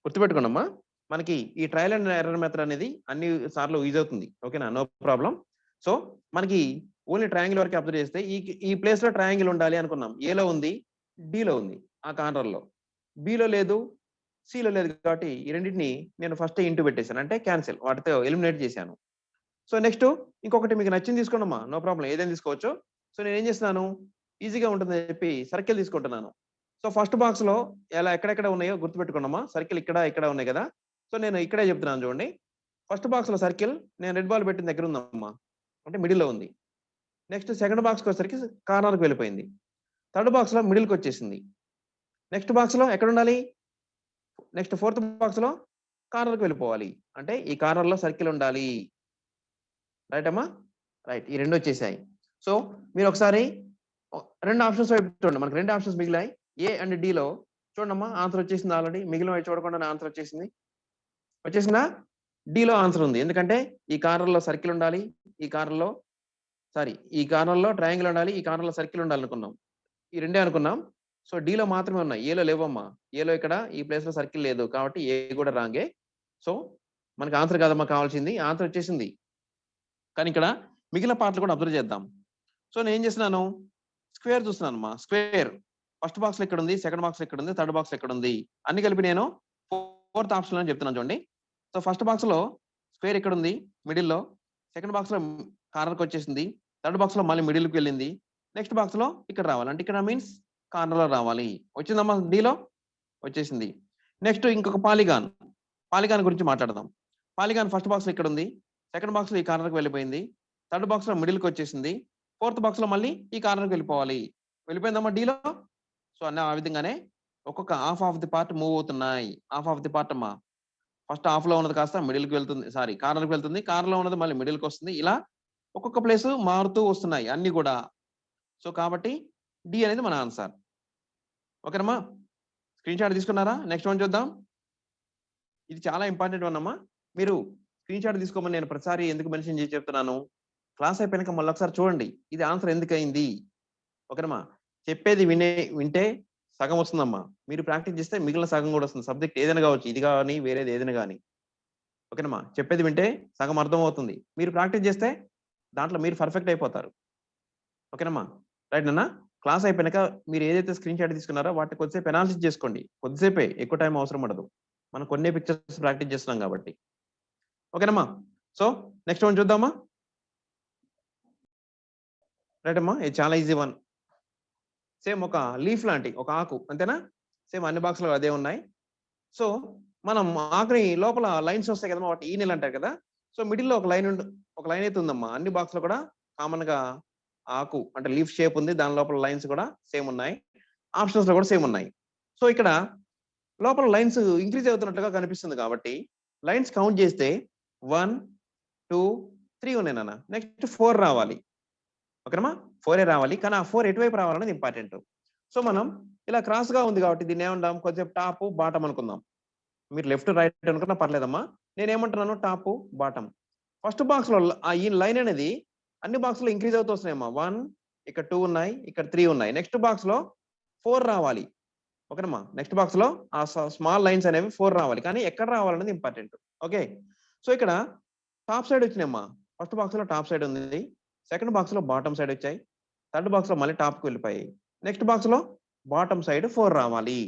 గుర్తుపెట్టుకోండమ్మా, మనకి ఈ ట్రయల్ అండ్ ఎర్రర్ మెథడ్ అనేది అన్ని సార్లు యూజ్ అవుతుంది. ఓకేనా, నో ప్రాబ్లం. సో మనకి ఓన్లీ ట్రయాంగిల్ వరకు అబ్జర్వ్ చేస్తే ఈ ప్లేస్ లో ట్రయాంగిల్ ఉండాలి అనుకున్నాం, ఏలో ఉంది, డిలో ఉంది ఆ కార్నర్ లో, బిలో లేదు, సిలో లేదు. కాబట్టి ఈ రెండింటిని నేను ఫస్ట్ ఇంటూ పెట్టేశాను, అంటే క్యాన్సిల్, వాటితో ఎలిమినేట్ చేశాను. సో నెక్స్ట్ ఇంకొకటి మీకు నచ్చింది తీసుకోండమ్మా, నో ప్రాబ్లం, ఏదైనా తీసుకోవచ్చు. సో నేను ఏం చేస్తున్నాను, ఈజీగా ఉంటుందని చెప్పి సర్కిల్ తీసుకుంటున్నాను. సో ఫస్ట్ బాక్స్ లో ఎలా ఎక్కడెక్కడ ఉన్నాయో గుర్తుపెట్టుకోండమ్మా, సర్కిల్ ఇక్కడ ఇక్కడ ఉన్నాయి కదా. సో నేను ఇక్కడే చెప్తున్నాను చూడండి. ఫస్ట్ బాక్స్ లో సర్కిల్ నేను రెడ్ బాల్ పెట్టిన దగ్గర ఉందమ్మా, అంటే మిడిల్ లో ఉంది. నెక్స్ట్ సెకండ్ బాక్స్ కి వచ్చేసరికి కార్నర్కి వెళ్ళిపోయింది, థర్డ్ బాక్స్ లో మిడిల్ కి వచ్చేసింది. నెక్స్ట్ బాక్స్ లో ఎక్కడ ఉండాలి? నెక్స్ట్ ఫోర్త్ బాక్స్ లో కార్నర్కి వెళ్ళిపోవాలి, అంటే ఈ కార్నర్ లో సర్కిల్ ఉండాలి. రైట్ అమ్మా, రైట్. ఈ రెండు వచ్చేసాయి. సో మీరు ఒకసారి రెండు ఆప్షన్స్ వైపు చూడండి, మనకు రెండు ఆప్షన్స్ మిగిలాయి, ఏ అండ్ డి లో. చూడమ్మా, ఆన్సర్ వచ్చేసింది ఆల్రెడీ, మిగిలిన వైపు చూడకుండా ఆన్సర్ వచ్చేసింది. వచ్చేసిందా? డిలో ఆన్సర్ ఉంది, ఎందుకంటే ఈ కార్నర్ లో సర్కిల్ ఉండాలి, ఈ కార్నర్ లో ఈ కార్నర్ లో ట్రయాంగిల్ ఉండాలి, ఈ కార్నర్ లో సర్కిల్ ఉండాలి అనుకున్నాం. ఈ రెండే అనుకున్నాం. సో డిలో మాత్రమే ఉన్నాయి, ఏలో లేవమ్మా. ఏలో ఇక్కడ ఈ ప్లేస్ లో సర్కిల్ లేదు, కాబట్టి ఏ కూడా రాంగే. సో మనకి ఆన్సర్ కాదమ్మా కావాల్సింది, ఆన్సర్ వచ్చేసింది. కానీ ఇక్కడ మిగిలిన పార్ట్లు కూడా అబ్జర్వ్ చేద్దాం. సో నేను ఏం చేస్తున్నాను, స్క్వేర్ చూస్తున్నాను అమ్మా. స్క్వేర్ ఫస్ట్ బాక్స్ లో ఎక్కడ ఉంది, సెకండ్ బాక్స్ లో ఎక్కడ ఉంది, థర్డ్ బాక్స్ లో ఎక్కడ ఉంది, అన్ని కలిపి నేను ఫోర్త్ ఆప్షన్ అని చెప్తున్నాను చూడండి. సో ఫస్ట్ బాక్స్ లో స్క్వేర్ ఇక్కడ ఉంది మిడిల్ లో, సెకండ్ బాక్స్ లో కార్నర్కి వచ్చేసింది, థర్డ్ బాక్స్ లో మళ్ళీ మిడిల్ కి వెళ్ళింది, నెక్స్ట్ బాక్స్ లో ఇక్కడ రావాలి, అంటే ఇక్కడ మీన్స్ కార్నర్ లో రావాలి. వచ్చిందమ్మా, డిలో వచ్చేసింది. నెక్స్ట్ ఇంకొక పాలిగాన్, పాలిగాన్ గురించి మాట్లాడదాం. పాలిగాన్ ఫస్ట్ బాక్స్ లో ఇక్కడ ఉంది, సెకండ్ బాక్స్ లో ఈ కార్నర్కి వెళ్ళిపోయింది, థర్డ్ బాక్స్ లో మిడిల్ కి వచ్చేసింది, ఫోర్త్ బాక్స్ లో మళ్ళీ ఈ కార్నర్కి వెళ్ళిపోవాలి. వెళ్ళిపోయిందమ్మా డిలో. సో అన్న ఆ విధంగానే ఒక్కొక్క half of the part move అవుతున్నాయి. హాఫ్ ఆఫ్ ది పార్ట్ అమ్మా, ఫస్ట్ హాఫ్ లో ఉన్నది కాస్త మిడిల్ కి వెళ్తుంది, కార్నర్కి వెళ్తుంది, కార్నర్ లో ఉన్నది మళ్ళీ మిడిల్ కి వస్తుంది. ఇలా ఒక్కొక్క ప్లేస్ మారుతూ వస్తున్నాయి అన్ని కూడా. సో కాబట్టి డి అనేది మన ఆన్సర్. ఓకేనమ్మా, స్క్రీన్ షాట్ తీసుకున్నారా? నెక్స్ట్ వన్ చూద్దాం. ఇది చాలా ఇంపార్టెంట్ వన్ అమ్మా. మీరు స్క్రీన్ షాట్ తీసుకోమని నేను ప్రతిసారి ఎందుకు మెన్షన్ చేసి చెప్తున్నాను, క్లాస్ అయిపోయినాక మళ్ళీ ఒకసారి చూడండి ఇది ఆన్సర్ ఎందుకయింది. ఓకేనమ్మా. చెప్పేది వింటే సగం వస్తుందమ్మా. మీరు ప్రాక్టీస్ చేస్తే మిగిలిన సగం కూడా వస్తుంది. సబ్జెక్ట్ ఏదైనా కావచ్చు, ఇది కానీ వేరేది ఏదైనా కానీ. ఓకేనమ్మా. చెప్పేది వింటే సగం అర్థం అవుతుంది. మీరు ప్రాక్టీస్ చేస్తే దాంట్లో మీరు పర్ఫెక్ట్ అయిపోతారు. ఓకేనమ్మా. రైట్ నాన్న. క్లాస్ అయిపోయినాక మీరు ఏదైతే స్క్రీన్ షాట్ తీసుకున్నారో వాటిని కొద్దిసేపు అనాలిసిస్ చేసుకోండి. కొద్దిసేపే, ఎక్కువ టైం అవసరం పడదు. మనం కొన్ని పిక్చర్స్ ప్రాక్టీస్ చేస్తున్నాం కాబట్టి. ఓకేనమ్మా. సో నెక్స్ట్ వన్ చూద్దామా. రైట్ అమ్మా. ఇది చాలా ఈజీ వన్. సేమ్ ఒక లీఫ్ లాంటి ఒక ఆకు అంతేనా. సేమ్ అన్ని బాక్స్లో అదే ఉన్నాయి. సో మనం ఆకుని లోపల లైన్స్ వస్తాయి కదమ్మా, వాటి ఈనెల్ అంటారు కదా. సో మిడిల్ లో ఒక లైన్ అయితే ఉందమ్మా. అన్ని బాక్స్ లో కూడా కామన్ గా ఆకు అంటే లీఫ్ షేప్ ఉంది. దాని లోపల లైన్స్ కూడా సేమ్ ఉన్నాయి. ఆప్షన్స్ లో కూడా సేమ్ ఉన్నాయి. సో ఇక్కడ లోపల లైన్స్ ఇంక్రీజ్ అవుతున్నట్టుగా కనిపిస్తుంది కాబట్టి లైన్స్ కౌంట్ చేస్తే 1 2 3 ఉన్నాయి నాన్న. నెక్స్ట్ 4 రావాలి. ఓకేనమ్మా. 4 రావాలి. కానీ ఆ 4 ఎటువైపు రావాలనేది ఇంపార్టెంట్. సో మనం ఇలా క్రాస్ గా ఉంది కాబట్టి దీన్ని ఏమంటాం, కొద్దిసేపు టాప్ బాటం అనుకుందాం. మీరు లెఫ్ట్ రైట్ అనుకున్నా పర్లేదమ్మా. నేనేమంటున్నాను టాప్ బాటం. ఫస్ట్ బాక్స్ లో ఈ లైన్ అనేది అన్ని బాక్స్ లో ఇంక్రీజ్ అవుతూ వస్తున్నాయమ్మా. 1 ఇక్కడ 2 ఉన్నాయి, ఇక్కడ 3 ఉన్నాయి. నెక్స్ట్ బాక్స్ లో 4 రావాలి. ఓకేనమ్మా. నెక్స్ట్ బాక్స్ లో ఆ స్మాల్ లైన్స్ అనేవి 4 రావాలి. కానీ ఎక్కడ రావాలనేది ఇంపార్టెంట్. ఓకే. సో ఇక్కడ టాప్ సైడ్ వచ్చినాయమ్మా. ఫస్ట్ బాక్స్ లో టాప్ సైడ్ ఉంది. సెకండ్ బాక్స్ లో బాటమ్ సైడ్ వచ్చాయి. థర్డ్ బాక్స్ లో మళ్ళీ టాప్ కి వెళ్ళిపోయాయి. నెక్స్ట్ బాక్స్ లో బాటమ్ సైడ్ 4 రావాలి.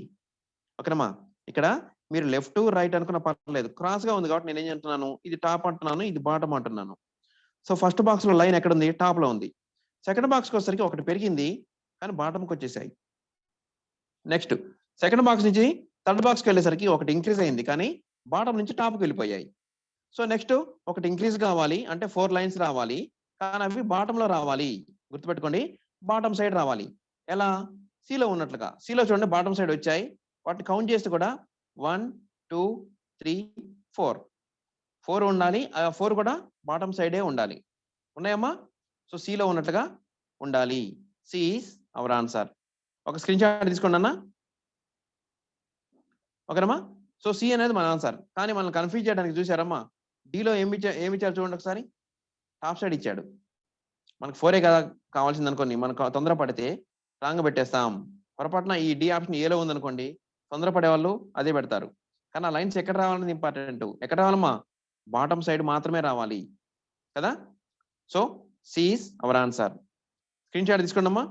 ఓకేనమ్మా. ఇక్కడ మీరు లెఫ్ట్ రైట్ అనుకున్న పర్లేదు, క్రాస్ గా ఉంది కాబట్టి నేను ఏం చెప్తున్నాను, ఇది టాప్ అంటున్నాను, ఇది బాటమ్ అంటున్నాను. సో ఫస్ట్ బాక్స్ లో లైన్ ఎక్కడ ఉంది, టాప్ లో ఉంది. సెకండ్ బాక్స్ కి వచ్చేసరికి ఒకటి పెరిగింది కానీ బాటమ్కి వచ్చేసాయి. నెక్స్ట్ సెకండ్ బాక్స్ నుంచి థర్డ్ బాక్స్కి వెళ్ళేసరికి ఒకటి ఇంక్రీజ్ అయింది కానీ బాటమ్ నుంచి టాప్కి వెళ్ళిపోయాయి. సో నెక్స్ట్ ఒకటి ఇంక్రీజ్ కావాలి అంటే 4 లైన్స్ రావాలి కానీ అవి బాటమ్ లో రావాలి. గుర్తుపెట్టుకోండి, బాటమ్ సైడ్ రావాలి. ఎలా, సిలో ఉన్నట్లుగా. సిలో చూడండి బాటమ్ సైడ్ వచ్చాయి. వాటిని కౌంట్ చేస్తే కూడా 1 2 3 4 ఉండాలి. ఆ 4 కూడా బాటమ్ సైడే ఉండాలి. ఉన్నాయమ్మా. సో సిలో ఉన్నట్లుగా ఉండాలి. C is our answer. ఒక స్క్రీన్ షాట్ తీసుకోండి అన్న. ఓకేనమ్మా. సో సి అనేది మన ఆన్సర్. కానీ మనల్ని కన్ఫ్యూజ్ చేయడానికి చూసారమ్మా, డిలో ఏమి ఇచ్చారు చూడండి ఒకసారి. టాప్ సైడ్ ఇచ్చాడు. మనకు 4 కదా కావాల్సింది అనుకోండి, మనకు తొందరపడితే రాంగ్ పెట్టేస్తాం. పొరపాటున ఈ డి ఆప్షన్ ఏలో ఉందనుకోండి, తొందరపడే వాళ్ళు అదే పెడతారు. కానీ ఆ లైన్స్ ఎక్కడ రావాలనేది ఇంపార్టెంట్. ఎక్కడ రావాలమ్మా, బాటమ్ సైడ్ మాత్రమే రావాలి కదా. So C is our answer. Screenshot తీసుకోండి అమ్మా.